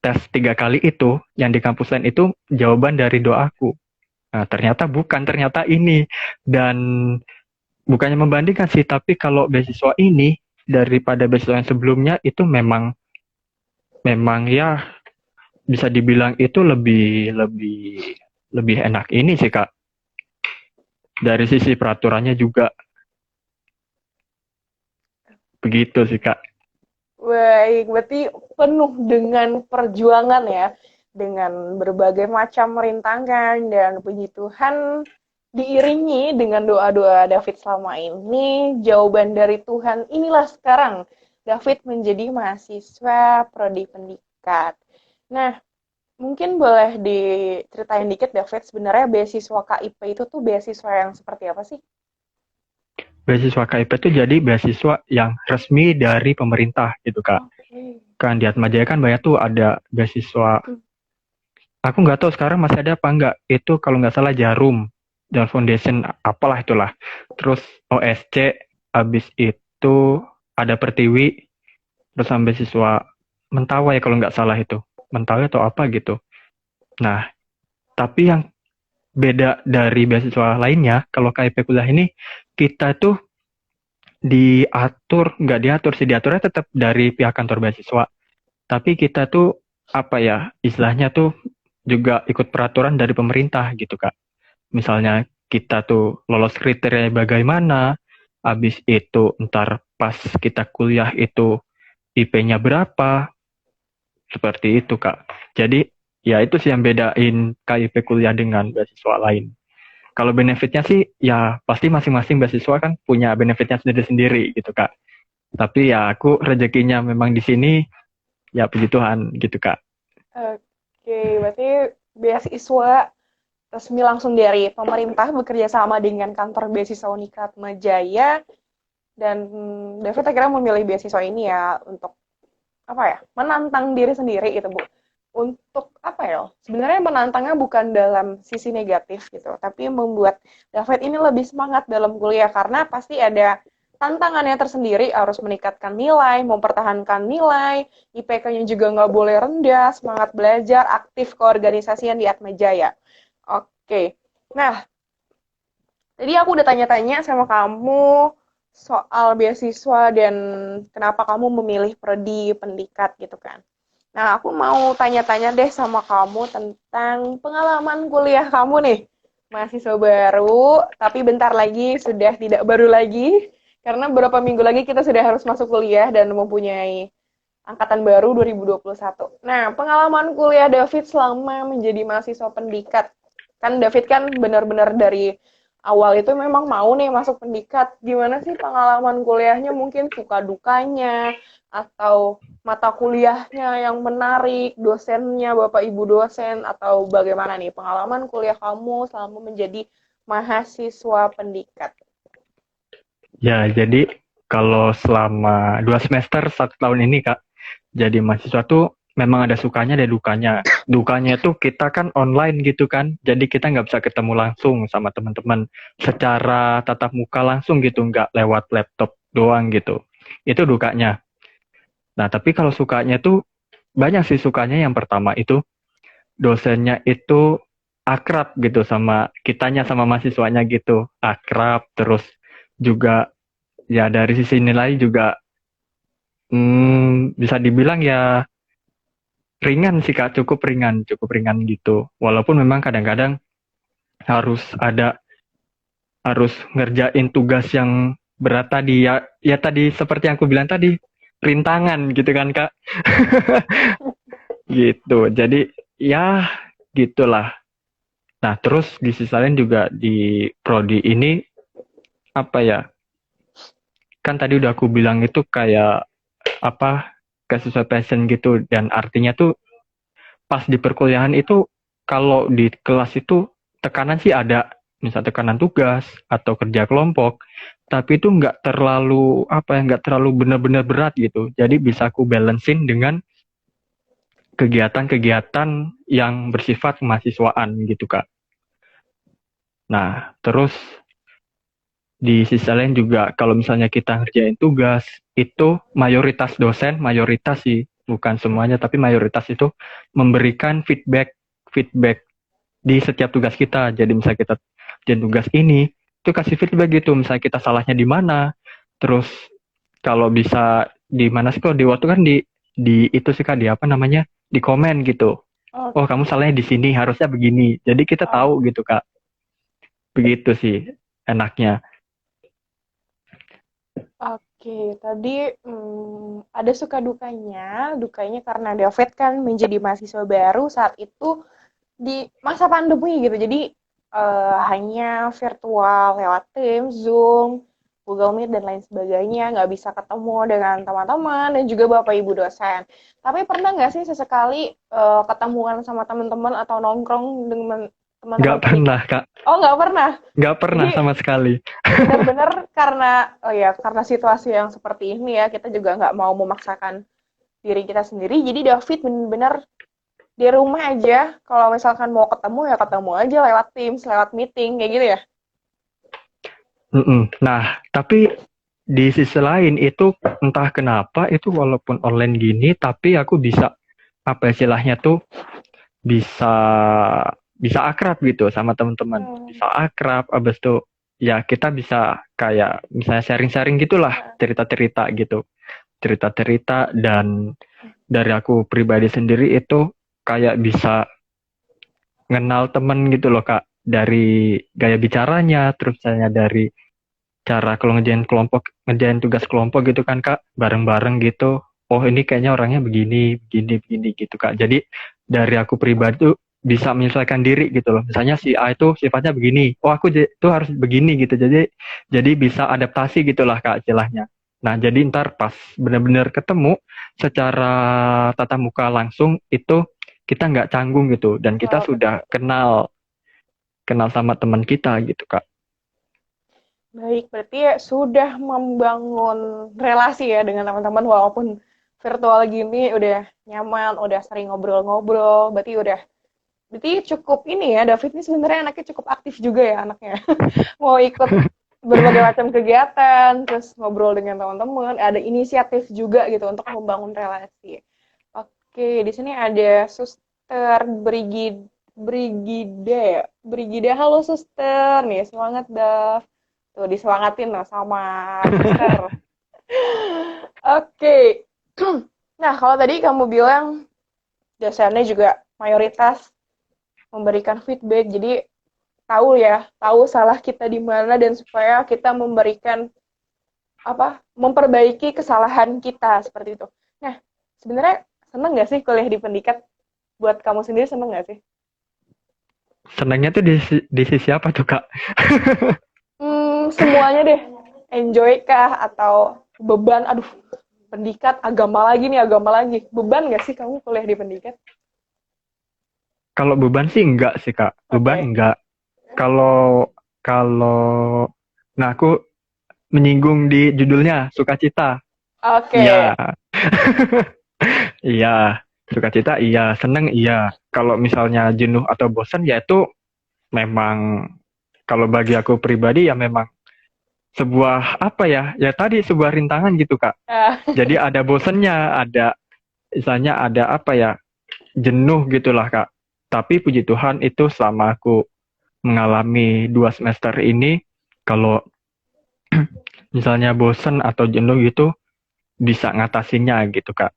S2: tes 3 kali itu, yang di kampus lain itu jawaban dari doaku. Nah, ternyata bukan, ternyata ini. Dan bukannya membandingkan sih, tapi kalau beasiswa ini daripada beasiswa yang sebelumnya itu memang memang ya bisa dibilang itu lebih lebih lebih enak ini sih Kak. Dari sisi peraturannya juga begitu sih Kak.
S1: baik. Berarti penuh dengan perjuangan ya. Dengan berbagai macam rintangan dan puji Tuhan diiringi dengan doa-doa David selama ini, jawaban dari Tuhan inilah sekarang David menjadi mahasiswa prodi pendidikan. Nah, mungkin boleh diceritain dikit David, sebenarnya beasiswa KIP itu tuh beasiswa yang seperti apa sih?
S2: Beasiswa KIP itu jadi beasiswa yang resmi dari pemerintah gitu Kak.
S1: Oke.
S2: Kan di Atmajaya kan banyak tuh ada beasiswa. Aku nggak tahu sekarang masih ada apa nggak. Itu kalau nggak salah Jarum Foundation, apalah itulah. Terus OSC, habis itu ada Pertiwi, terus sampai beasiswa Mentawai kalau nggak salah itu. Mentawai atau apa gitu. Nah, tapi yang beda dari beasiswa lainnya, kalau KIP kuliah ini, kita tuh nggak diatur sih, diaturnya tetap dari pihak kantor beasiswa. Tapi kita tuh, apa ya, istilahnya tuh juga ikut peraturan dari pemerintah gitu, Kak. Misalnya kita tuh lolos kriteria bagaimana, habis itu ntar pas kita kuliah itu IP-nya berapa, seperti itu Kak. Jadi ya itu sih yang bedain KIP kuliah dengan beasiswa lain. Kalau benefitnya sih ya pasti masing-masing beasiswa kan punya benefitnya sendiri-sendiri gitu Kak. Tapi ya aku rezekinya memang di sini ya puji Tuhan gitu Kak.
S1: Oke, berarti beasiswa resmi langsung dari pemerintah bekerja sama dengan kantor beasiswa Unikat Jaya dan David akhirnya memilih beasiswa ini ya untuk apa ya? Menantang diri sendiri gitu, Bu. Untuk apa ya? Sebenarnya menantangnya bukan dalam sisi negatif gitu, tapi membuat David ini lebih semangat dalam kuliah karena pasti ada tantangannya tersendiri, harus meningkatkan nilai, mempertahankan nilai, IPK-nya juga nggak boleh rendah, semangat belajar, aktif keorganisasian di Atmajaya. Oke, nah tadi aku udah tanya-tanya sama kamu soal beasiswa dan kenapa kamu memilih prodi pendidikan gitu kan. Nah, aku mau tanya-tanya deh sama kamu tentang pengalaman kuliah kamu nih. Mahasiswa baru, tapi bentar lagi sudah tidak baru lagi, karena beberapa minggu lagi kita sudah harus masuk kuliah dan mempunyai angkatan baru 2021. Nah, pengalaman kuliah David selama menjadi mahasiswa pendidikan. Kan David kan benar-benar dari awal itu memang mau nih masuk pendidikan. Gimana sih pengalaman kuliahnya, mungkin suka dukanya, atau mata kuliahnya yang menarik, dosennya, Bapak Ibu dosen, atau bagaimana nih pengalaman kuliah kamu selama menjadi mahasiswa pendidikan?
S2: Ya jadi kalau selama 2 semester 1 tahun ini Kak, jadi mahasiswa tuh memang ada sukanya ada dukanya. Dukanya tuh kita kan online gitu kan, jadi kita nggak bisa ketemu langsung sama teman-teman secara tatap muka langsung gitu, nggak lewat laptop doang gitu. Itu dukanya. Nah tapi kalau sukanya tuh banyak sih sukanya. Yang pertama itu dosennya itu akrab gitu sama kitanya, sama mahasiswanya gitu, akrab. Terus juga ya dari sisi nilai juga bisa dibilang ya ringan sih Kak, cukup ringan gitu. Walaupun memang kadang-kadang harus harus ngerjain tugas yang berat tadi ya, ya tadi seperti yang aku bilang tadi, rintangan gitu kan Kak. Gitu. Jadi ya gitulah. Nah, terus di sisi lain juga di prodi ini apa ya? Kan tadi udah aku bilang itu kayak apa? Kayak sesuai passion gitu, dan artinya tuh pas di perkuliahan itu kalau di kelas itu tekanan sih ada, misal tekanan tugas atau kerja kelompok, tapi itu nggak terlalu apa ya, nggak terlalu benar-benar berat gitu. Jadi bisa aku balancein dengan kegiatan-kegiatan yang bersifat kemahasiswaan gitu Kak. Nah, terus di sisi lain juga kalau misalnya kita ngerjain tugas itu mayoritas dosen, mayoritas sih, bukan semuanya tapi mayoritas itu memberikan feedback feedback di setiap tugas kita. Jadi misalnya kita kerjain tugas ini, itu kasih feedback gitu, misalnya kita salahnya di mana. Terus kalau bisa di mana sih, kalau di waktu kan di itu sih Kak, di apa namanya? Di komen gitu. Oh,
S1: Oke.
S2: kamu salahnya di sini, harusnya begini. Jadi kita tahu gitu Kak. Begitu sih enaknya.
S1: Oke, tadi ada suka dukanya. Dukanya karena David kan menjadi mahasiswa baru saat itu di masa pandemi gitu. Jadi hanya virtual lewat Teams, Zoom, Google Meet dan lain sebagainya. Nggak bisa ketemu dengan teman-teman dan juga Bapak Ibu dosen. Tapi pernah nggak sih sesekali ketemuan sama teman-teman atau nongkrong dengan teman-teman
S2: Nggak pernah
S1: pendidikan?
S2: Kak,
S1: Oh, nggak pernah.
S2: nggak pernah
S1: Jadi
S2: sama sekali.
S1: benar-benar karena oh ya karena situasi yang seperti ini ya kita juga nggak mau memaksakan diri kita sendiri, jadi David benar-benar di rumah aja, kalau misalkan mau ketemu ya ketemu aja lewat Teams, lewat meeting kayak gitu ya.
S2: Nah, tapi di sisi lain itu entah kenapa itu walaupun online gini, tapi aku bisa apa istilahnya tuh bisa bisa akrab gitu sama teman-teman.
S1: Hmm.
S2: Bisa akrab, abis itu ya kita bisa kayak misalnya sharing-sharing gitulah, cerita-cerita gitu. Cerita-cerita, dan dari aku pribadi sendiri itu kayak bisa ngenal temen gitu loh Kak. dari gaya bicaranya, terus misalnya dari cara kalau ngerjain tugas kelompok gitu kan Kak, bareng-bareng gitu. Oh ini kayaknya orangnya begini, begini, begini gitu Kak. Jadi dari aku pribadi tuh bisa menyesuaikan diri gitu loh. Misalnya si A itu sifatnya begini, oh aku tuh harus begini gitu. Jadi bisa adaptasi gitulah Kak istilahnya. Nah jadi ntar pas benar-benar ketemu secara tatap muka langsung itu kita nggak canggung gitu dan kita
S1: Wah,
S2: sudah kenal kenal sama teman kita gitu Kak.
S1: baik, berarti ya sudah membangun relasi ya dengan teman-teman walaupun virtual gini udah nyaman, udah sering ngobrol-ngobrol, berarti cukup ini ya, David ini sebenarnya anaknya cukup aktif juga ya anaknya. Mau ikut berbagai macam kegiatan, terus ngobrol dengan teman-teman, ada inisiatif juga gitu untuk membangun relasi. Oke, di sini ada Suster Brigide. Brigide, halo Suster. Nih, semangat, Dav. Tuh, disemangatin lah sama Suster. Oke. Nah, kalau tadi kamu bilang dosennya juga mayoritas memberikan feedback, jadi tahu salah kita di mana dan supaya kita memperbaiki kesalahan kita seperti itu. Nah, sebenarnya seneng nggak sih kuliah di pendikat? Buat kamu sendiri seneng nggak sih?
S2: Senangnya tuh di sisi apa tuh Kak?
S1: Semuanya deh. Enjoy kah atau beban? Aduh, pendikat agama lagi nih, agama lagi. Beban nggak sih kamu kuliah di pendikat?
S2: Kalau beban sih enggak sih Kak. Beban
S1: Oke.
S2: enggak. Kalau kalau nah aku menyinggung di judulnya sukacita.
S1: Oke.
S2: Iya, iya. Sukacita iya, seneng iya. Kalau misalnya jenuh atau bosan ya itu memang kalau bagi aku pribadi ya memang sebuah apa ya? Ya tadi sebuah rintangan gitu Kak.
S1: Ah,
S2: Jadi ada bosannya, ada misalnya ada apa ya? Jenuh gitulah Kak. Tapi puji Tuhan itu selama aku mengalami 2 semester ini, kalau misalnya bosen atau jenuh gitu, bisa ngatasinnya gitu, Kak.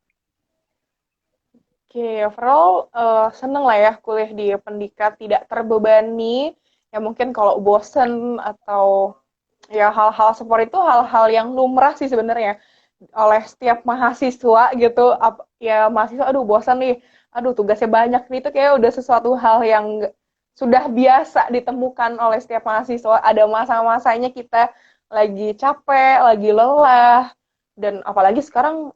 S1: oke, overall seneng lah ya kuliah di pendikat, tidak terbebani. Ya mungkin kalau bosen atau ya hal-hal seperti itu hal-hal yang lumrah sih sebenarnya oleh setiap mahasiswa gitu. Ya mahasiswa, aduh bosan nih, aduh tugasnya banyak nih, itu kayak udah sesuatu hal yang sudah biasa ditemukan oleh setiap mahasiswa. Ada masa-masanya kita lagi capek, lagi lelah, dan apalagi sekarang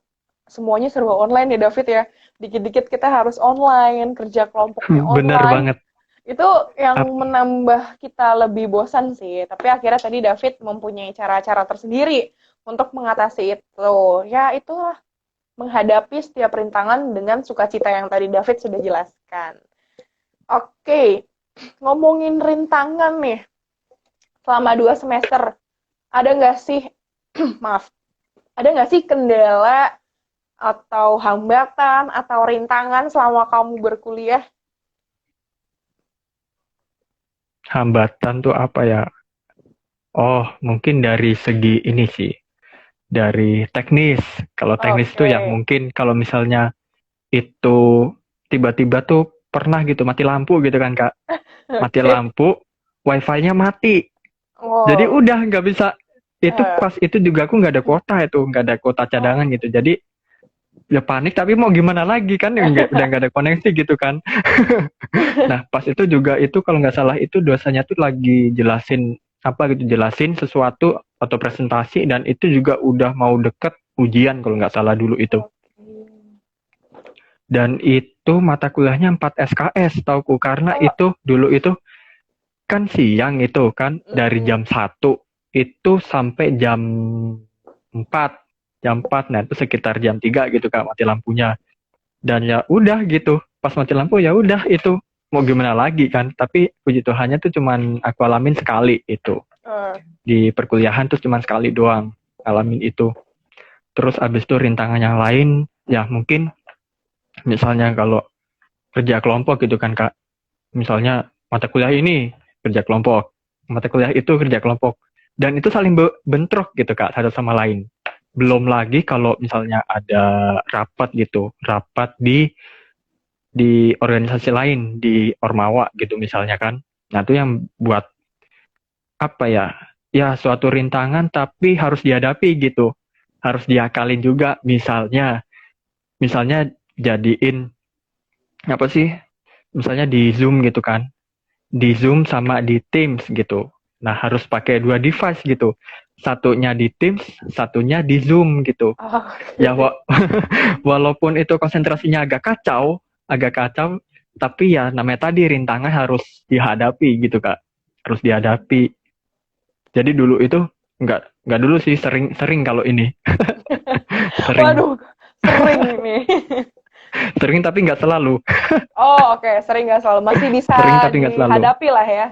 S1: semuanya serba online ya David ya. Dikit-dikit kita harus online, kerja kelompoknya
S2: Bener
S1: online.
S2: banget.
S1: Itu yang
S2: Ap-
S1: menambah kita lebih bosan sih. Tapi akhirnya tadi David mempunyai cara-cara tersendiri untuk mengatasi itu. Ya itulah menghadapi setiap rintangan dengan sukacita yang tadi David sudah jelaskan. Oke, ngomongin rintangan nih selama 2 semester, ada nggak sih, maaf, ada nggak sih kendala atau hambatan atau rintangan selama kamu berkuliah?
S2: Hambatan tuh apa ya? Oh, mungkin dari segi ini sih, dari teknis. Kalau teknis
S1: Oke.
S2: tuh ya mungkin kalau misalnya itu tiba-tiba tuh pernah gitu mati lampu gitu kan, Kak. Mati
S1: Oke.
S2: lampu, wifi-nya mati. Jadi
S1: Oh,
S2: udah nggak bisa, itu
S1: eh,
S2: pas itu juga aku nggak ada kuota itu, nggak ada kuota cadangan gitu. Jadi ya panik tapi mau gimana lagi kan udah nggak ada koneksi gitu kan. Nah pas itu juga itu kalau nggak salah itu dosanya tuh lagi jelasin apa gitu jelasin sesuatu atau presentasi dan itu juga udah mau deket ujian kalau nggak salah dulu itu.
S1: oke.
S2: Dan itu mata kuliahnya 4 SKS tauku karena
S1: Oh,
S2: itu dulu itu kan siang itu kan dari
S1: mm,
S2: jam 1 itu sampai jam 4 jam 4 nah itu sekitar jam 3 gitu Kak mati lampunya. Dan ya udah gitu pas mati lampu ya udah itu mau gimana lagi kan tapi puji Tuhannya tuh cuman aku alamin sekali itu
S1: eh,
S2: di perkuliahan tuh cuman sekali doang alamin itu. Terus abis itu rintangan yang lain ya mungkin misalnya kalau kerja kelompok gitu kan Kak, misalnya mata kuliah ini kerja kelompok, mata kuliah itu kerja kelompok dan itu saling bentrok gitu Kak satu sama lain. Belum lagi kalau misalnya ada rapat gitu, rapat di organisasi lain di Ormawa gitu misalnya kan. Nah, itu yang buat apa ya? Ya suatu rintangan tapi harus dihadapi gitu. Harus diakalin juga misalnya jadiin apa sih? Misalnya di Zoom gitu kan. Di Zoom sama di Teams gitu. Nah, harus pakai dua device gitu. Satunya di Teams, satunya di Zoom gitu.
S1: Oh,
S2: Ya,
S1: oke.
S2: walaupun itu konsentrasinya agak kacau, tapi ya namanya tadi rintangan harus dihadapi gitu, Kak. Harus dihadapi. Jadi dulu itu nggak dulu sih sering kalau ini. Sering
S1: Waduh, sering nih.
S2: sering tapi nggak selalu.
S1: Oh, oke, sering nggak selalu. Masih bisa
S2: Sering tapi nggak selalu.
S1: dihadapi lah ya.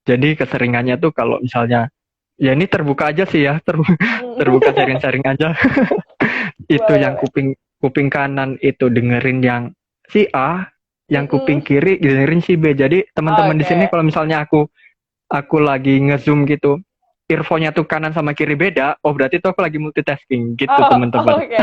S2: Jadi keseringannya tuh kalau misalnya ya ini terbuka aja sih ya,
S1: Mm.
S2: terbuka sharing-sharing aja. Itu
S1: Boleh,
S2: yang
S1: boleh.
S2: kuping kuping kanan itu dengerin yang si A, yang kuping
S1: Mm-mm.
S2: kiri dengerin si B. Jadi teman-teman di sini
S1: Oke.
S2: kalau misalnya aku lagi nge-zoom gitu, earphone-nya tuh kanan sama kiri beda, oh berarti tuh aku lagi multitasking gitu
S1: Oh,
S2: teman-teman.
S1: oke.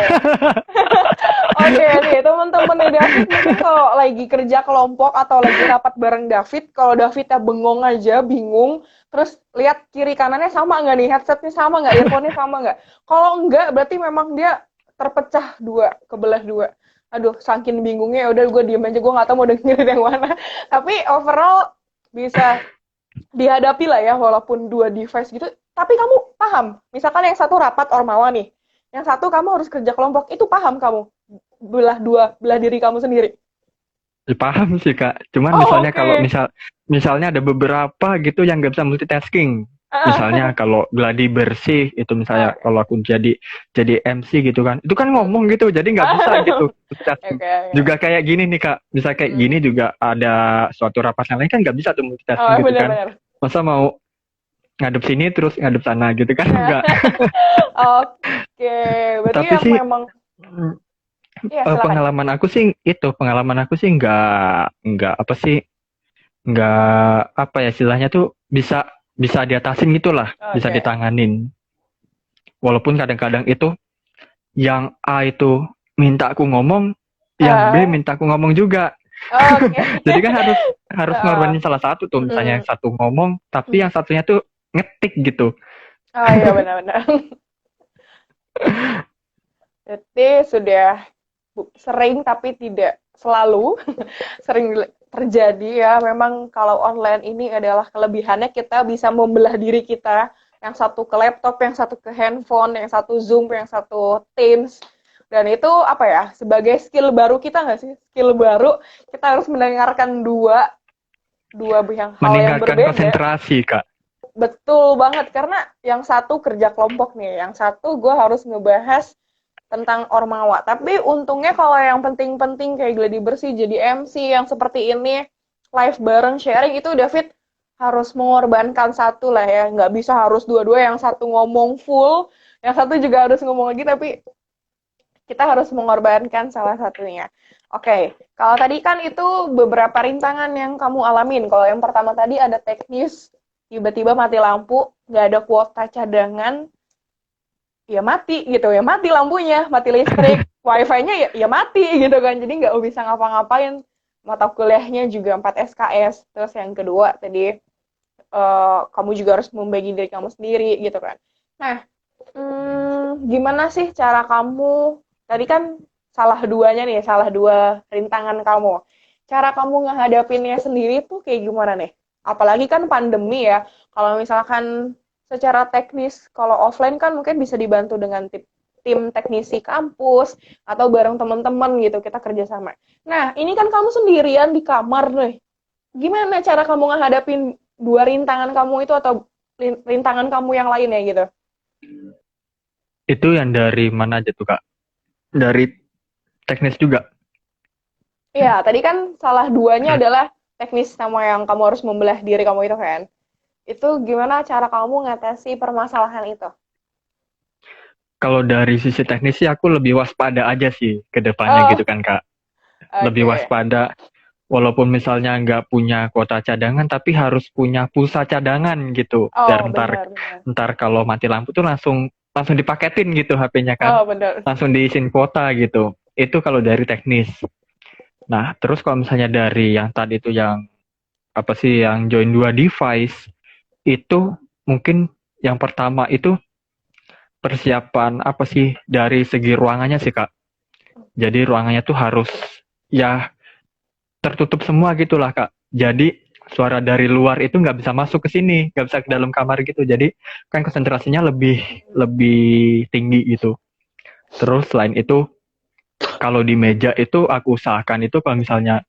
S1: Oke nih, teman-teman David mungkin kalau lagi kerja kelompok atau lagi rapat bareng David, kalau Davidnya bengong aja, bingung, terus lihat kiri kanannya sama nggak nih, headsetnya sama nggak, earphone-nya sama nggak? Kalau enggak, berarti memang dia terpecah dua, kebelah dua. Aduh, saking bingungnya, ya udah gue diem aja, gue nggak tahu mau dengerin yang mana. Tapi overall bisa dihadapi lah ya, walaupun dua device gitu. Tapi kamu paham, misalkan yang satu rapat Ormawa nih, yang satu kamu harus kerja kelompok, itu paham kamu? Belah diri kamu sendiri.
S2: Ya, paham sih Kak. Cuman
S1: Oh,
S2: misalnya kalau
S1: oke.
S2: misalnya ada beberapa gitu yang nggak bisa multitasking. Misalnya
S1: Ah,
S2: kalau gladi bersih itu misalnya
S1: oke.
S2: kalau aku jadi MC gitu kan, itu kan ngomong gitu, jadi nggak bisa gitu multitasking.
S1: Oke,
S2: Juga
S1: oke.
S2: kayak gini nih Kak, bisa kayak
S1: Hmm.
S2: gini juga ada suatu rapat yang lain kan nggak bisa tuh multitasking
S1: Oh,
S2: gitu kan.
S1: benar-benar.
S2: Masa mau ngadep sini terus ngadep sana gitu kan enggak.
S1: Oke, berarti
S2: Tapi
S1: yang
S2: sih
S1: memang, ya silakan.
S2: pengalaman aku sih nggak apa sih nggak apa ya istilahnya tuh bisa bisa diatasin gitulah, bisa
S1: Oke.
S2: ditanganin. Walaupun kadang-kadang itu yang A itu minta aku ngomong, yang B
S1: Ah,
S2: minta aku ngomong juga.
S1: oke.
S2: Jadi kan harus harus
S1: Ah,
S2: ngorbanin salah satu tuh, misalnya yang
S1: mm-mm.
S2: satu ngomong, tapi yang satunya tuh ngetik gitu.
S1: Oh iya benar-benar. Berarti sudah sering tapi tidak selalu sering terjadi ya. Memang kalau online ini adalah kelebihannya kita bisa membelah diri kita. Yang satu ke laptop, yang satu ke handphone, yang satu Zoom, yang satu Teams. Dan itu apa ya, sebagai skill baru kita nggak sih? Skill baru, kita harus mendengarkan dua, dua yang hal yang
S2: Meningkatkan
S1: berbeda.
S2: konsentrasi, Kak.
S1: Betul banget, karena yang satu kerja kelompok nih, yang satu gue harus ngebahas tentang Ormawa. Tapi untungnya kalau yang penting-penting kayak gladi bersih, jadi MC yang seperti ini, live bareng sharing, itu David harus mengorbankan satu lah ya. Nggak bisa harus dua-dua, yang satu ngomong full, yang satu juga harus ngomong lagi, tapi kita harus mengorbankan salah satunya. Oke, kalau tadi kan itu beberapa rintangan yang kamu alamin. Kalau yang pertama tadi ada teknis, tiba-tiba mati lampu, nggak ada kuota cadangan, ya mati gitu, ya mati lampunya, mati listrik, wifi-nya ya mati gitu kan, jadi nggak bisa ngapa-ngapain, mata kuliahnya juga 4 SKS, terus yang kedua tadi kamu juga harus membagi diri kamu sendiri gitu kan. Nah, gimana sih cara kamu, tadi kan salah duanya nih, salah dua rintangan kamu, cara kamu ngehadapinnya sendiri tuh kayak gimana nih? Apalagi kan pandemi ya, kalau misalkan secara teknis, kalau offline kan mungkin bisa dibantu dengan tim teknisi kampus, atau bareng teman-teman gitu, kita kerjasama. Nah, ini kan kamu sendirian di kamar nih. Gimana cara kamu ngehadapin dua rintangan kamu itu, atau rintangan kamu yang lainnya gitu?
S2: Itu yang dari mana aja tuh, Kak? Dari teknis juga.
S1: Iya, tadi kan salah duanya adalah teknis sama yang kamu harus membelah diri kamu itu kan. Itu gimana cara kamu ngatasi permasalahan itu?
S2: Kalau dari sisi teknis sih aku lebih waspada aja sih ke depannya
S1: Oh,
S2: gitu kan, Kak. Lebih
S1: oke.
S2: waspada walaupun misalnya nggak punya kuota cadangan tapi harus punya pulsa cadangan gitu. Biar
S1: Oh,
S2: ntar
S1: benar-benar.
S2: ntar kalau mati lampu tuh langsung langsung dipaketin gitu HP-nya kan.
S1: Oh, benar.
S2: Langsung diisiin kuota gitu. Itu kalau dari teknis. Nah, terus kalau misalnya dari yang tadi itu yang apa sih yang join dua device itu mungkin yang pertama itu persiapan apa sih dari segi ruangannya sih Kak. Jadi ruangannya tuh harus ya tertutup semua gitulah Kak. Jadi suara dari luar itu nggak bisa masuk ke sini, nggak bisa ke dalam kamar gitu. Jadi kan konsentrasinya lebih lebih tinggi gitu. Terus selain itu kalau di meja itu aku usahakan itu kalau misalnya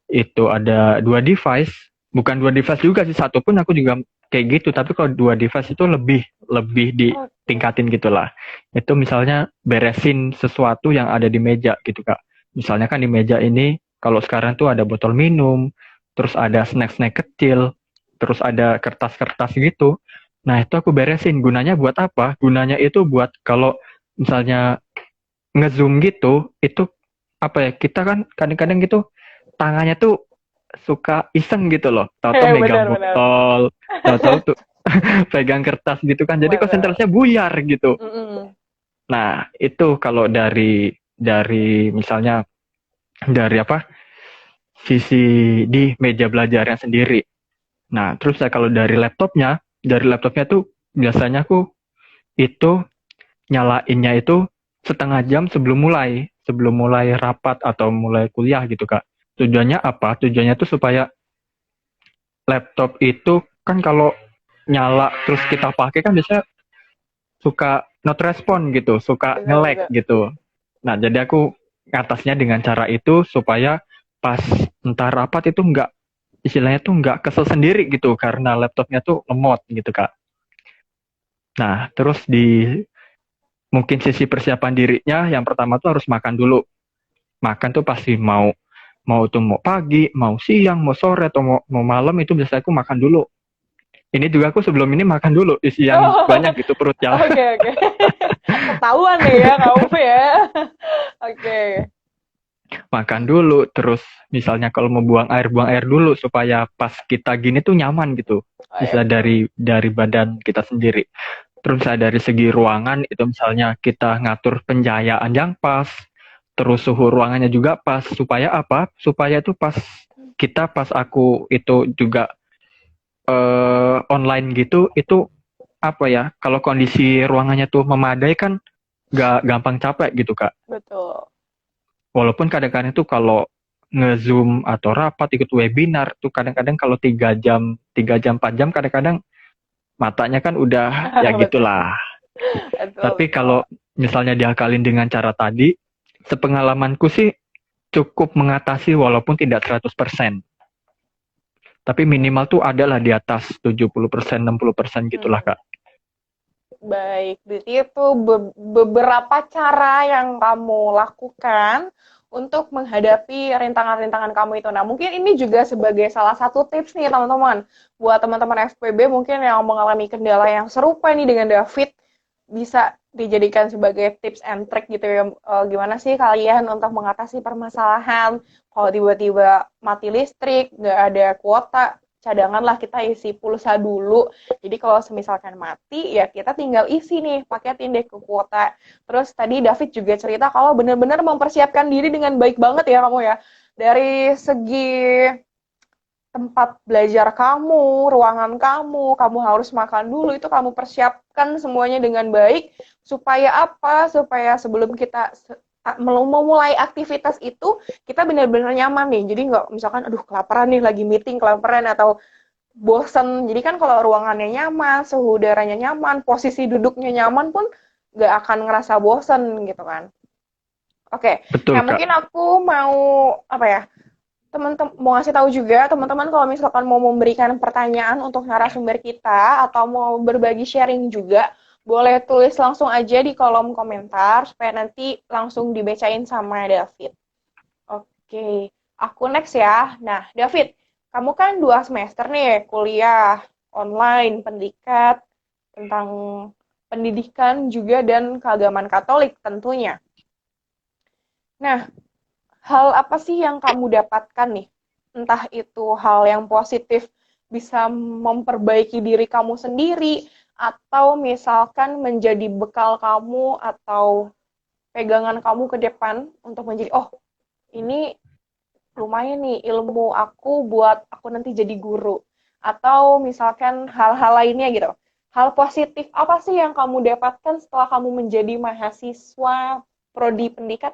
S2: itu ada dua device, bukan dua device juga sih, satu pun aku juga kayak gitu, tapi kalau dua device itu lebih lebih
S1: Oke.
S2: ditingkatin gitulah. Itu misalnya beresin sesuatu yang ada di meja gitu Kak. Misalnya kan di meja ini kalau sekarang tuh ada botol minum, terus ada snack-snack kecil, terus ada kertas-kertas gitu. Nah, itu aku beresin. Gunanya buat apa? Gunanya itu buat kalau misalnya ngezoom gitu, itu apa ya? Kita kan kadang-kadang gitu tangannya tuh suka iseng gitu loh. Tahu-tahu megang
S1: Benar-benar.
S2: botol, tahu-tahu tuh pegang kertas gitu kan. Jadi
S1: Benar.
S2: konsentrasinya buyar gitu.
S1: Mm-mm.
S2: Nah, itu kalau dari misalnya dari apa? Sisi di meja belajarnya sendiri. Nah, terus ya kalau dari laptopnya tuh biasanya aku itu nyalainnya itu setengah jam sebelum mulai rapat atau mulai kuliah gitu Kak. Tujuannya apa? Tujuannya tuh supaya laptop itu kan kalau nyala terus kita pakai kan biasanya suka not respond gitu, suka nge-lag
S1: Benar-benar.
S2: gitu. Nah, jadi aku ngatasnya dengan cara itu supaya pas entar rapat itu nggak istilahnya tuh nggak kesel sendiri gitu karena laptopnya tuh lemot gitu Kak. Nah, terus di mungkin sisi persiapan dirinya yang pertama tuh harus makan dulu. Makan tuh pasti mau mau tuh mau pagi, mau siang, mau sore atau mau malam itu biasanya aku makan dulu. Ini juga aku sebelum ini makan dulu isi yang
S1: Oh,
S2: banyak gitu perutnya.
S1: oke oke. Ketahuan nih ya kamu ya. Oke.
S2: Makan dulu, terus misalnya kalau mau buang air dulu supaya pas kita gini tuh nyaman gitu.
S1: Oh ya
S2: Bisa
S1: betul.
S2: dari badan kita sendiri. Terus misalnya dari segi ruangan itu misalnya kita ngatur pencahayaan yang pas, terus suhu ruangannya juga pas supaya apa? Supaya tuh pas aku itu juga online gitu itu apa ya? Kalau kondisi ruangannya tuh memadai kan nggak gampang capek gitu Kak.
S1: Betul.
S2: Walaupun kadang-kadang tuh kalau nge-zoom atau rapat ikut webinar tuh kadang-kadang kalau 3 jam 4 jam kadang-kadang matanya kan udah ya
S1: Betul.
S2: gitulah.
S1: Betul
S2: Tapi
S1: betul.
S2: kalau misalnya diakalin dengan cara tadi, sepengalamanku sih cukup mengatasi walaupun tidak 100%. Tapi minimal tuh adalah di atas 70%, 60% gitulah
S1: Hmm.
S2: Kak.
S1: Baik, berarti itu beberapa cara yang kamu lakukan untuk menghadapi rintangan-rintangan kamu itu. Nah, mungkin ini juga sebagai salah satu tips nih teman-teman. Buat teman-teman FPB mungkin yang mengalami kendala yang serupa nih dengan David, bisa dijadikan sebagai tips and trick gitu ya. Gimana sih kalian untuk mengatasi permasalahan kalau tiba-tiba mati listrik, nggak ada kuota, cadangan lah kita isi pulsa dulu. Jadi kalau semisalkan mati, ya kita tinggal isi nih, paketin deh ke kuota. Terus tadi David juga cerita kalau benar-benar mempersiapkan diri dengan baik banget ya kamu ya. Dari segi tempat belajar kamu, ruangan kamu, kamu harus makan dulu, itu kamu persiapkan semuanya dengan baik, supaya apa? Supaya sebelum kita memulai aktivitas itu, kita benar-benar nyaman nih. Jadi nggak misalkan, aduh kelaparan nih, lagi meeting kelaparan, atau bosen. Jadi kan kalau ruangannya nyaman, suhu udaranya nyaman, posisi duduknya nyaman pun nggak akan ngerasa bosen gitu kan. Oke, nah
S2: Betul Kak.
S1: mungkin aku mau apa ya, teman-teman mau ngasih tahu juga teman-teman kalau misalkan mau memberikan pertanyaan untuk narasumber kita atau mau berbagi sharing juga, boleh tulis langsung aja di kolom komentar supaya nanti langsung dibacain sama David. Oke, aku next ya. Nah, David, kamu kan 2 semester nih kuliah online, pendidikan, tentang pendidikan juga dan keagamaan Katolik tentunya. Nah, hal apa sih yang kamu dapatkan nih? Entah itu hal yang positif bisa memperbaiki diri kamu sendiri, atau misalkan menjadi bekal kamu atau pegangan kamu ke depan untuk menjadi, oh ini lumayan nih ilmu aku buat aku nanti jadi guru. Atau misalkan hal-hal lainnya gitu. Hal positif apa sih yang kamu dapatkan setelah kamu menjadi mahasiswa prodi pendidikan?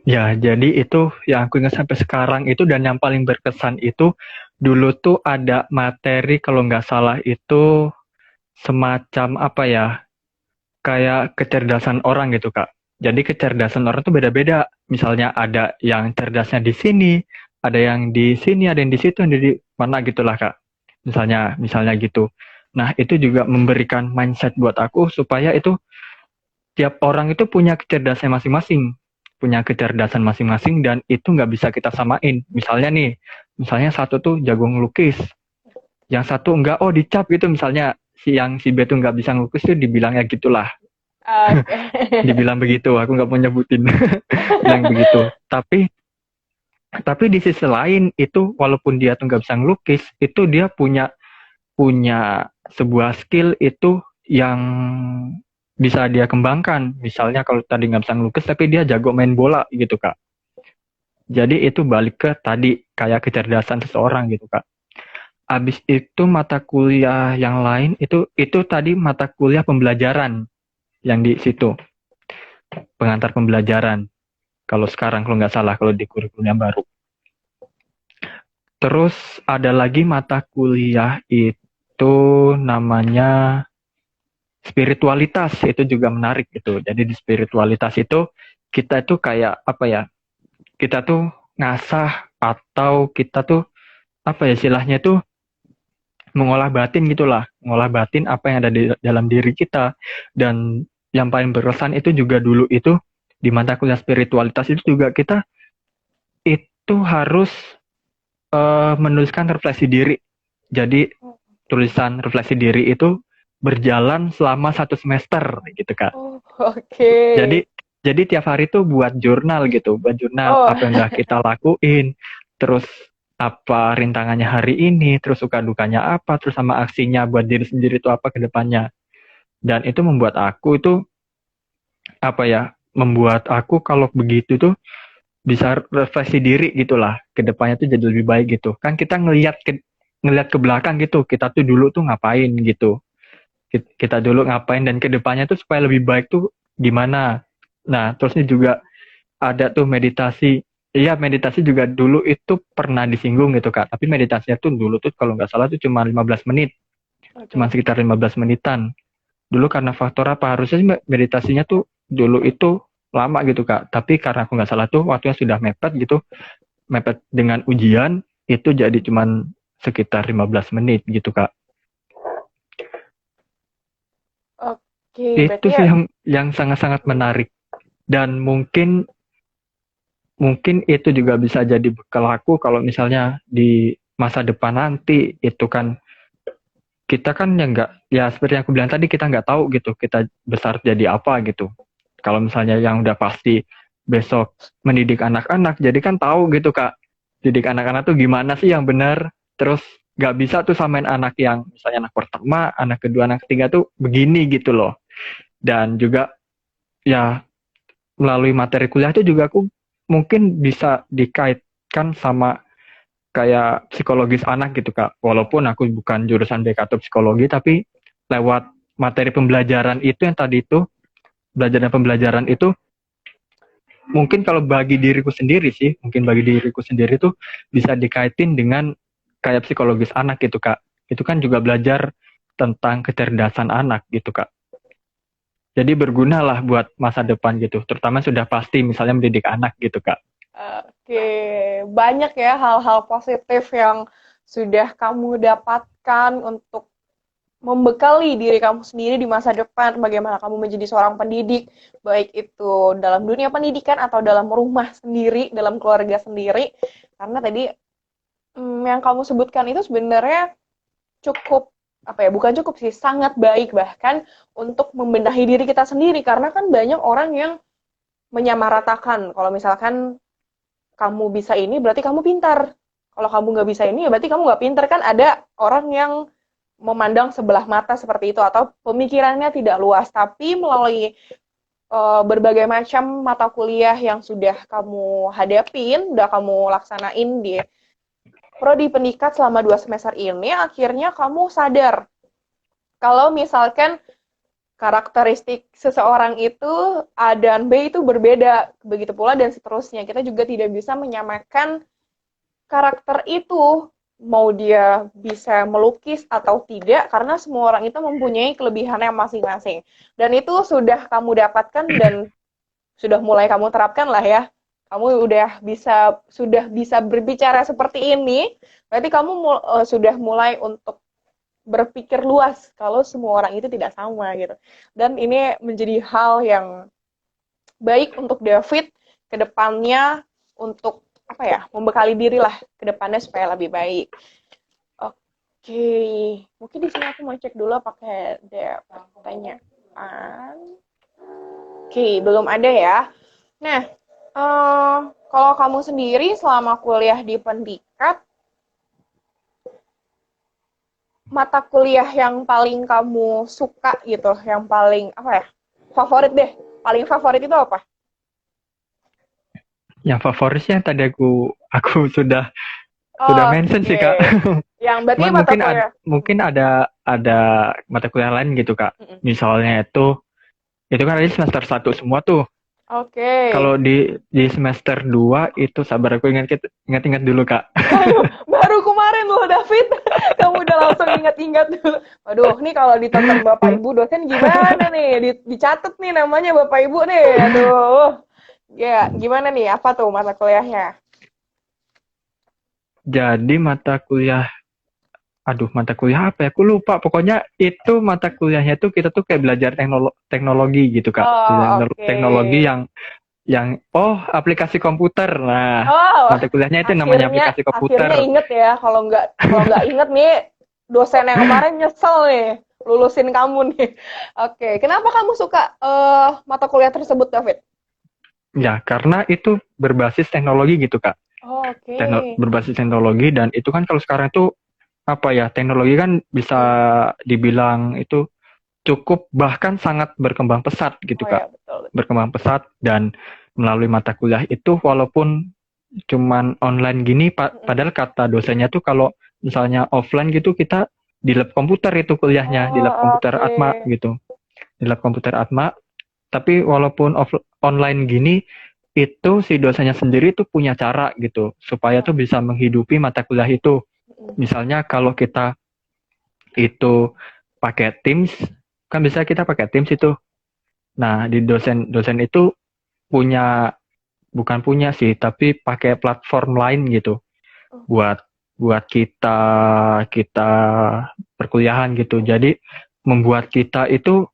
S2: Ya, jadi itu yang aku ingat sampai sekarang itu dan yang paling berkesan itu dulu tuh ada materi kalau nggak salah itu semacam apa ya, kayak kecerdasan orang gitu, Kak. Jadi kecerdasan orang tuh beda-beda. Misalnya ada yang cerdasnya di sini, ada yang di sini, ada yang di situ, ada di mana gitulah, Kak. Misalnya gitu. Nah, itu juga memberikan mindset buat aku supaya itu tiap orang itu punya kecerdasan masing-masing, punya kecerdasan masing-masing dan itu nggak bisa kita samain. Misalnya satu tuh jago ngelukis, yang satu enggak, oh dicap gitu misalnya si B tuh nggak bisa ngelukis tuh dibilangnya gitulah,
S1: Oke.
S2: dibilang begitu. Aku nggak mau nyebutin, bilang begitu. Tapi di sisi lain itu walaupun dia tuh nggak bisa ngelukis, itu dia punya punya sebuah skill itu yang bisa dia kembangkan. Misalnya kalau tadi nggak bisa ngelukis, tapi dia jago main bola gitu, Kak. Jadi itu balik ke tadi, kayak kecerdasan seseorang gitu, Kak. Habis itu mata kuliah yang lain, itu tadi mata kuliah pembelajaran yang di situ, pengantar pembelajaran. Kalau sekarang, kalau nggak salah, kalau di kurikulum yang baru. Terus ada lagi mata kuliah itu namanya spiritualitas, itu juga menarik gitu. Jadi di spiritualitas itu kita itu kayak apa ya? Kita tuh ngasah atau kita tuh apa ya istilahnya tuh mengolah batin gitulah, mengolah batin apa yang ada di dalam diri kita. Dan yang paling berkesan itu juga dulu itu di mata kuliah spiritualitas itu juga kita itu harus menuliskan refleksi diri. Jadi tulisan refleksi diri itu berjalan selama 1 semester gitu, Kak.
S1: Oh, oke.
S2: Jadi jadi tiap hari tuh buat jurnal gitu, buat jurnal
S1: Oh,
S2: apa yang udah kita lakuin, terus apa rintangannya hari ini, terus suka dukanya apa, terus sama aksinya buat diri sendiri itu apa ke depannya. Dan itu membuat aku itu apa ya, membuat aku kalau begitu tuh bisa refleksi diri gitulah, ke depannya tuh jadi lebih baik gitu. Kan kita ngelihat ke belakang gitu, kita tuh dulu tuh ngapain gitu. Kita dulu ngapain dan ke depannya tuh supaya lebih baik tuh gimana. Nah, terusnya juga ada tuh meditasi. Iya, meditasi juga dulu itu pernah disinggung gitu, Kak. Tapi meditasinya tuh dulu tuh kalau nggak salah tuh cuma 15 menit. Cuma
S1: oke.
S2: sekitar 15 menitan. Dulu karena faktor apa? Harusnya sih meditasinya tuh dulu itu lama gitu, Kak. Tapi karena aku nggak salah tuh waktunya sudah mepet gitu. Mepet dengan ujian, itu jadi cuma sekitar 15 menit gitu, Kak.
S1: Oke,
S2: Itu
S1: berarti ya
S2: sih yang sangat-sangat menarik. Dan mungkin mungkin itu juga bisa jadi bekal aku kalau misalnya di masa depan nanti itu kan kita kan yang nggak ya seperti yang aku bilang tadi kita nggak tahu gitu kita besar jadi apa gitu. Kalau misalnya yang udah pasti besok mendidik anak-anak jadi kan tahu gitu, Kak, didik anak-anak tuh gimana sih yang benar. Terus nggak bisa tuh samain anak yang misalnya anak pertama, anak kedua, anak ketiga tuh begini gitu loh. Dan juga ya melalui materi kuliah itu juga aku mungkin bisa dikaitkan sama kayak psikologis anak gitu, Kak. Walaupun aku bukan jurusan BK atau psikologi, tapi lewat materi pembelajaran itu yang tadi itu, belajar dan pembelajaran itu, mungkin kalau bagi diriku sendiri sih, mungkin bagi diriku sendiri tuh bisa dikaitin dengan kayak psikologis anak gitu, Kak. Itu kan juga belajar tentang kecerdasan anak gitu, Kak. Jadi berguna lah buat masa depan gitu, terutama sudah pasti misalnya mendidik anak gitu, Kak.
S1: oke, banyak ya hal-hal positif yang sudah kamu dapatkan untuk membekali diri kamu sendiri di masa depan, bagaimana kamu menjadi seorang pendidik, baik itu dalam dunia pendidikan atau dalam rumah sendiri, dalam keluarga sendiri. Karena tadi yang kamu sebutkan itu sebenarnya cukup apa ya, bukan cukup sih, sangat baik bahkan untuk membenahi diri kita sendiri karena kan banyak orang yang menyamaratakan kalau misalkan kamu bisa ini berarti kamu pintar. Kalau kamu nggak bisa ini ya berarti kamu nggak pintar, kan ada orang yang memandang sebelah mata seperti itu atau pemikirannya tidak luas. Tapi melalui berbagai macam mata kuliah yang sudah kamu hadapin, udah kamu laksanain di prodi pendidikan selama 2 semester ini, akhirnya kamu sadar kalau misalkan karakteristik seseorang itu A dan B itu berbeda, begitu pula dan seterusnya. Kita juga tidak bisa menyamakan karakter itu, mau dia bisa melukis atau tidak, karena semua orang itu mempunyai kelebihannya masing-masing. Dan itu sudah kamu dapatkan dan sudah mulai kamu terapkan lah ya. Kamu sudah bisa berbicara seperti ini, berarti kamu sudah mulai untuk berpikir luas kalau semua orang itu tidak sama gitu. Dan ini menjadi hal yang baik untuk David ke depannya untuk apa ya, membekali diri lah ke depannya supaya lebih baik. Oke, mungkin di sini aku mau cek dulu pakai pertanyaan. Oke, belum ada ya. Nah, kalau kamu sendiri selama kuliah di pendidikan, mata kuliah yang paling kamu suka gitu, yang paling apa ya, favorit deh, paling favorit itu apa?
S2: Yang favoritnya tadi aku sudah mention sih,
S1: Oke,
S2: Kak.
S1: yang berarti
S2: Cuman
S1: mata kuliah.
S2: mungkin ada mata kuliah lain gitu, Kak.
S1: Mm-mm.
S2: Misalnya itu kan ada semester 1 semua tuh.
S1: Oke.
S2: Kalau di semester 2 itu sabar aku ingat-ingat dulu, Kak.
S1: Baru kemarin loh David, kamu udah langsung ingat-ingat dulu. Waduh, nih kalau ditonton Bapak Ibu dosen gimana nih? Dicatat nih namanya Bapak Ibu nih. Aduh. Ya, gimana nih? Apa tuh mata kuliahnya?
S2: Jadi mata kuliah apa ya? Aku lupa. Pokoknya itu mata kuliahnya tuh kita tuh kayak belajar teknologi gitu, Kak.
S1: Oh,
S2: Teknologi
S1: oke.
S2: aplikasi komputer. Nah,
S1: Oh,
S2: mata kuliahnya itu namanya
S1: akhirnya
S2: aplikasi
S1: akhirnya
S2: komputer.
S1: inget ya. Kalau nggak inget nih, dosen yang kemarin nyesel nih lulusin kamu nih. Oke, kenapa kamu suka mata kuliah tersebut, David?
S2: Ya, karena itu berbasis teknologi gitu, Kak.
S1: Oh, oke.
S2: Berbasis teknologi dan itu kan kalau sekarang itu apa ya, teknologi kan bisa dibilang itu cukup bahkan sangat berkembang pesat gitu,
S1: Oh
S2: Kak.
S1: ya, betul.
S2: Berkembang pesat dan melalui mata kuliah itu walaupun cuman online gini, padahal kata dosennya tuh kalau misalnya offline gitu kita di lab komputer itu kuliahnya, di lab
S1: Oh,
S2: komputer
S1: oke.
S2: Atma gitu. Di lab komputer Atma, tapi walaupun online gini itu si dosennya sendiri tuh punya cara gitu supaya tuh bisa menghidupi mata kuliah itu. Misalnya kalau kita itu pakai Teams, kan bisa kita pakai Teams itu. Nah, di dosen itu punya, bukan punya sih, tapi pakai platform lain gitu buat buat kita kita perkuliahan gitu. Jadi membuat kita itu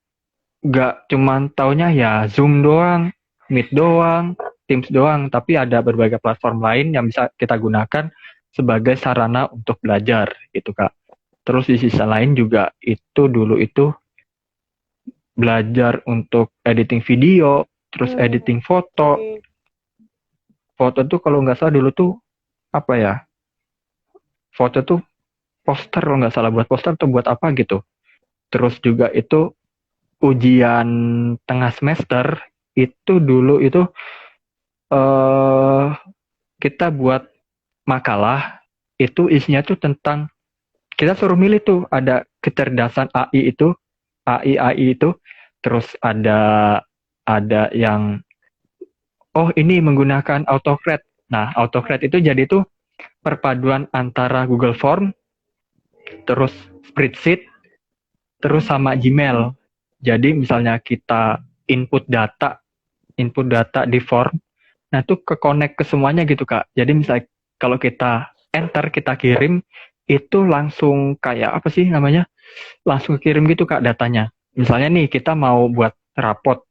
S2: nggak cuman taunya ya Zoom doang, Meet doang, Teams doang, tapi ada berbagai platform lain yang bisa kita gunakan sebagai sarana untuk belajar gitu, Kak. Terus di sisi lain juga dulu itu belajar untuk editing video, terus editing foto.
S1: Oke.
S2: Foto tuh kalau nggak salah dulu tuh apa ya? Foto tuh poster kalau nggak salah, buat poster atau buat apa gitu. Terus juga itu ujian tengah semester itu dulu itu eh kita buat makalah itu isinya tuh tentang, kita suruh milih tuh ada kecerdasan AI itu, terus ada yang ini menggunakan AutoCAD. Nah, AutoCAD itu jadi tuh perpaduan antara Google Form, terus spreadsheet, terus sama Gmail. Jadi misalnya kita input data di form, nah itu ke-connect ke semuanya gitu, Kak. Jadi misalnya kalau kita enter, kita kirim, itu langsung kayak apa sih namanya? Langsung kirim gitu, Kak, datanya. Misalnya nih kita buat rapot,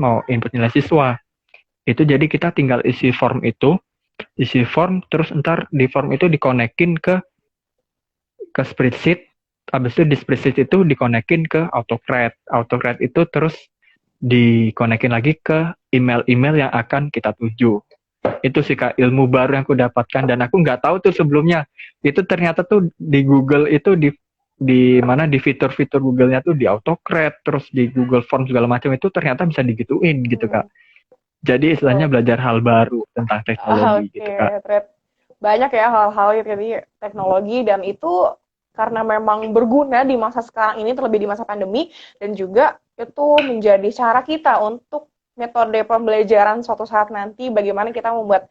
S2: mau input nilai siswa. Itu jadi kita tinggal isi form terus ntar di form itu dikonekin ke spreadsheet. Habis itu di spreadsheet itu dikonekin ke AutoCAD. AutoCAD itu terus dikonekin lagi ke email-email yang akan kita tuju. Itu sih, Kak, ilmu baru yang aku dapatkan dan aku nggak tahu tuh sebelumnya. Itu ternyata tuh di Google itu di mana di fitur-fitur Google-nya tuh di autocrat, terus di Google Form segala macam itu ternyata bisa digituin gitu Kak. Jadi istilahnya
S1: Betul.
S2: belajar hal baru tentang teknologi
S1: Oke,
S2: gitu Kak.
S1: banyak ya hal-hal yang tadi teknologi dan itu karena memang berguna di masa sekarang ini terlebih di masa pandemi dan juga itu menjadi cara kita untuk metode pembelajaran suatu saat nanti bagaimana kita membuat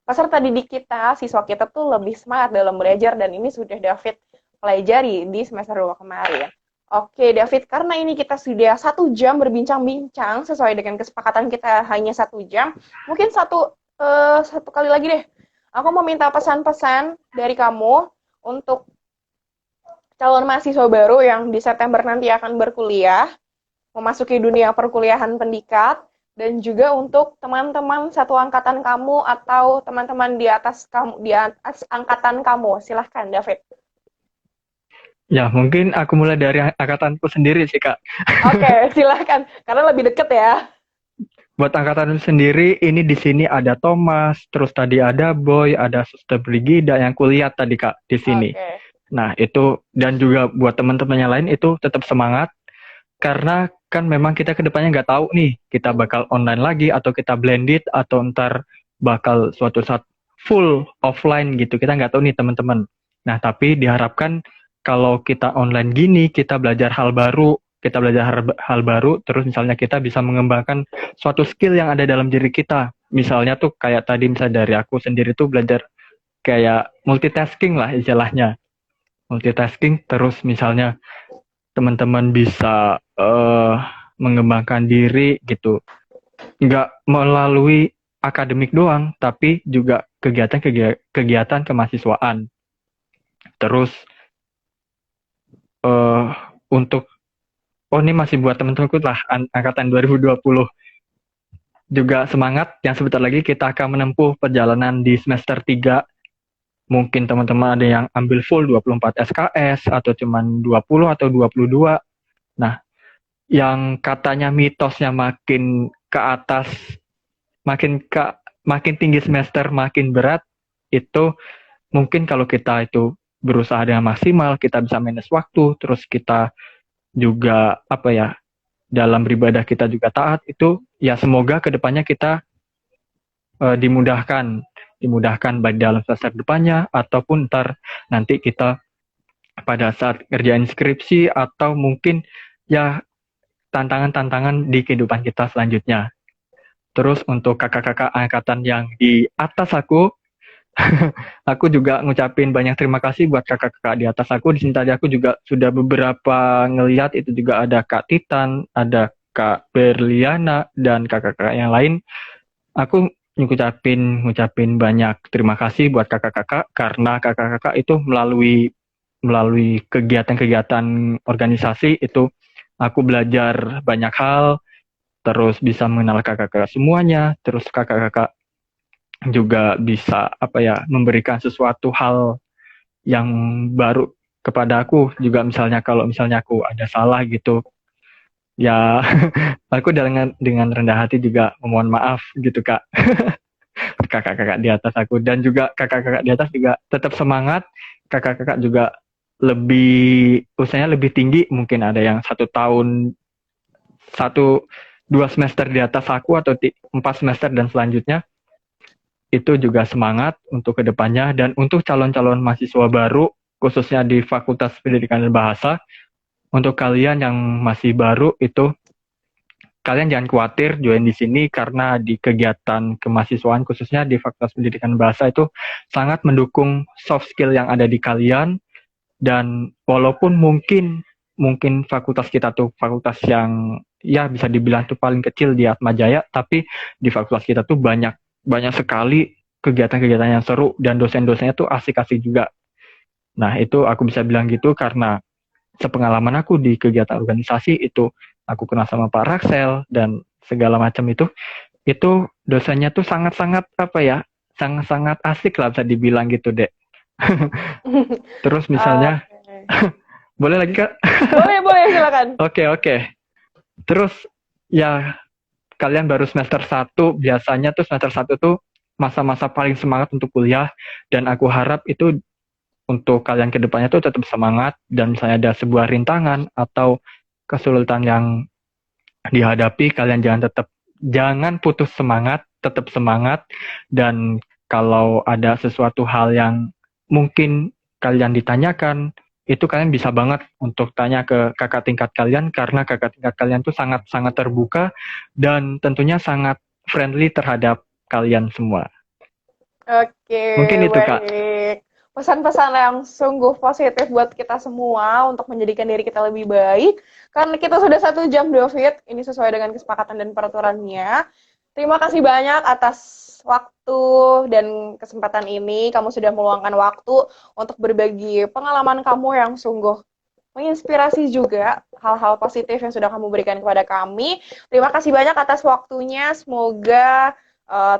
S1: peserta didik kita, siswa kita tuh lebih semangat dalam belajar dan ini sudah David pelajari di semester 2 kemarin. Oke, David, karena ini kita sudah 1 jam berbincang-bincang sesuai dengan kesepakatan kita hanya 1 jam, mungkin satu kali lagi deh. Aku mau minta pesan-pesan dari kamu untuk calon mahasiswa baru yang di September nanti akan berkuliah, memasuki dunia perkuliahan pendikat, dan juga untuk teman-teman satu angkatan kamu atau teman-teman di atas angkatan kamu. Silahkan, David.
S2: Ya, mungkin aku mulai dari angkatanku sendiri sih, Kak.
S1: Oke, silahkan. Karena lebih deket ya.
S2: Buat angkatan sendiri, ini di sini ada Thomas, terus tadi ada Boy, ada Suster Brigida yang kuliah tadi, Kak, di sini.
S1: Oke.
S2: Nah, itu, dan juga buat teman-teman yang lain, itu tetap semangat, karena kan memang kita kedepannya nggak tahu nih, kita bakal online lagi, atau kita blended, atau ntar bakal suatu saat full offline gitu, kita nggak tahu nih teman-teman. Nah, tapi diharapkan kalau kita online gini, kita belajar hal baru, hal baru, terus misalnya kita bisa mengembangkan suatu skill yang ada dalam diri kita. Misalnya tuh kayak tadi misalnya dari aku sendiri tuh belajar kayak multitasking lah istilahnya. Multitasking terus misalnya teman-teman bisa mengembangkan diri gitu. Nggak melalui akademik doang, tapi juga kegiatan kemahasiswaan. Terus untuk ini masih buat teman-temanku lah angkatan 2020 juga semangat yang sebentar lagi kita akan menempuh perjalanan di semester 3. Mungkin teman-teman ada yang ambil full 24 SKS atau cuman 20 atau 22. Nah, yang katanya mitosnya makin ke atas, makin tinggi semester, makin berat, itu mungkin kalau kita itu berusaha dengan maksimal, kita bisa manage waktu, terus kita juga dalam beribadah kita juga taat, itu ya semoga kedepannya kita dimudahkan baik dalam semester depannya ataupun ntar nanti kita pada saat kerjaan skripsi atau mungkin ya tantangan-tantangan di kehidupan kita selanjutnya. Terus untuk kakak-kakak angkatan yang di atas aku aku juga ngucapin banyak terima kasih buat kakak-kakak di atas aku. Di sini tadi aku juga sudah beberapa ngeliat, itu juga ada Kak Titan, ada Kak Berliana, dan kakak-kakak yang lain. Aku ngucapin banyak terima kasih buat kakak-kakak, karena kakak-kakak itu melalui kegiatan-kegiatan organisasi itu aku belajar banyak hal, terus bisa mengenal kakak-kakak semuanya, terus kakak-kakak juga bisa memberikan sesuatu hal yang baru kepada aku juga, misalnya kalau misalnya aku ada salah gitu ya aku dengan rendah hati juga memohon maaf gitu Kak. Kakak-kakak di atas aku, dan juga kakak-kakak di atas juga tetap semangat. Kakak-kakak juga usianya lebih tinggi, mungkin ada yang 1 tahun 2 semester di atas aku atau 4 semester dan selanjutnya. Itu juga semangat untuk kedepannya. Dan untuk calon-calon mahasiswa baru, khususnya di Fakultas Pendidikan dan Bahasa, untuk kalian yang masih baru itu, kalian jangan khawatir join di sini, karena di kegiatan kemahasiswaan khususnya di Fakultas Pendidikan dan Bahasa itu sangat mendukung soft skill yang ada di kalian. Dan walaupun mungkin fakultas kita tuh fakultas yang ya bisa dibilang tuh paling kecil di Atmajaya, tapi di fakultas kita tuh banyak sekali kegiatan-kegiatan yang seru, dan dosen-dosennya tuh asik-asik juga. Nah, itu aku bisa bilang gitu karena sepengalaman aku di kegiatan organisasi itu, aku kenal sama Pak Raksel dan segala macam itu dosennya tuh sangat-sangat sangat-sangat asik lah bisa dibilang gitu, Dek. Terus misalnya, boleh lagi Kak?
S1: Boleh, silakan.
S2: Oke. Terus ya, kalian baru semester 1, biasanya tuh semester 1 tuh masa-masa paling semangat untuk kuliah, dan aku harap itu untuk kalian ke depannya tuh tetap semangat dan misalnya ada sebuah rintangan atau kesulitan yang dihadapi, kalian jangan putus semangat, tetap semangat. Dan kalau ada sesuatu hal yang mungkin kalian ditanyakan, itu kalian bisa banget untuk tanya ke kakak tingkat kalian karena kakak tingkat kalian tuh sangat-sangat terbuka dan tentunya sangat friendly terhadap kalian semua.
S1: Oke,
S2: Mungkin itu Kak.
S1: baik. Pesan-pesan yang sungguh positif buat kita semua untuk menjadikan diri kita lebih baik. Karena kita sudah 1 jam, David. Ini sesuai dengan kesepakatan dan peraturannya. Terima kasih banyak atas waktu dan kesempatan ini. Kamu sudah meluangkan waktu untuk berbagi pengalaman kamu yang sungguh menginspirasi juga hal-hal positif yang sudah kamu berikan kepada kami. Terima kasih banyak atas waktunya. Semoga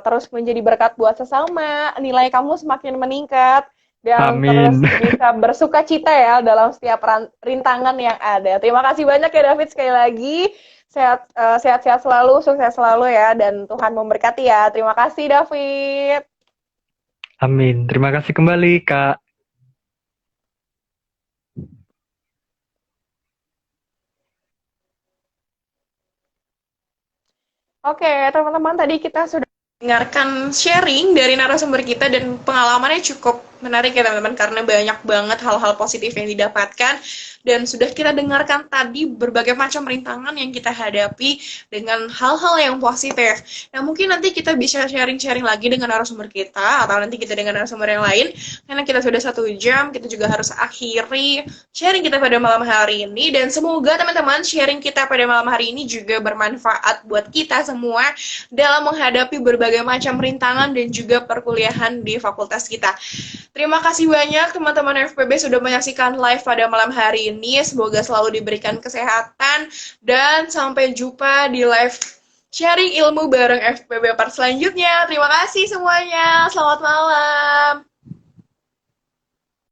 S1: terus menjadi berkat buat sesama, nilai kamu semakin meningkat, dan terus
S2: Amin.
S1: bisa bersuka cita ya dalam setiap rintangan yang ada. Terima kasih banyak ya David sekali lagi. Sehat-sehat selalu, sukses selalu ya, dan Tuhan memberkati ya. Terima kasih David.
S2: Amin. Terima kasih kembali Kak.
S1: Oke, teman-teman, tadi kita sudah dengarkan sharing dari narasumber kita dan pengalamannya cukup menarik ya teman-teman karena banyak banget hal-hal positif yang didapatkan dan sudah kita dengarkan tadi berbagai macam rintangan yang kita hadapi dengan hal-hal yang positif. Nah mungkin nanti kita bisa sharing-sharing lagi dengan narasumber kita atau nanti kita dengan narasumber yang lain karena kita sudah 1 jam, kita juga harus akhiri sharing kita pada malam hari ini dan semoga teman-teman sharing kita pada malam hari ini juga bermanfaat buat kita semua dalam menghadapi berbagai macam rintangan dan juga perkuliahan di fakultas kita. Terima kasih banyak teman-teman FPB sudah menyaksikan live pada malam hari ini. Semoga selalu diberikan kesehatan dan sampai jumpa di live sharing ilmu bareng FPB part selanjutnya. Terima kasih semuanya. Selamat malam.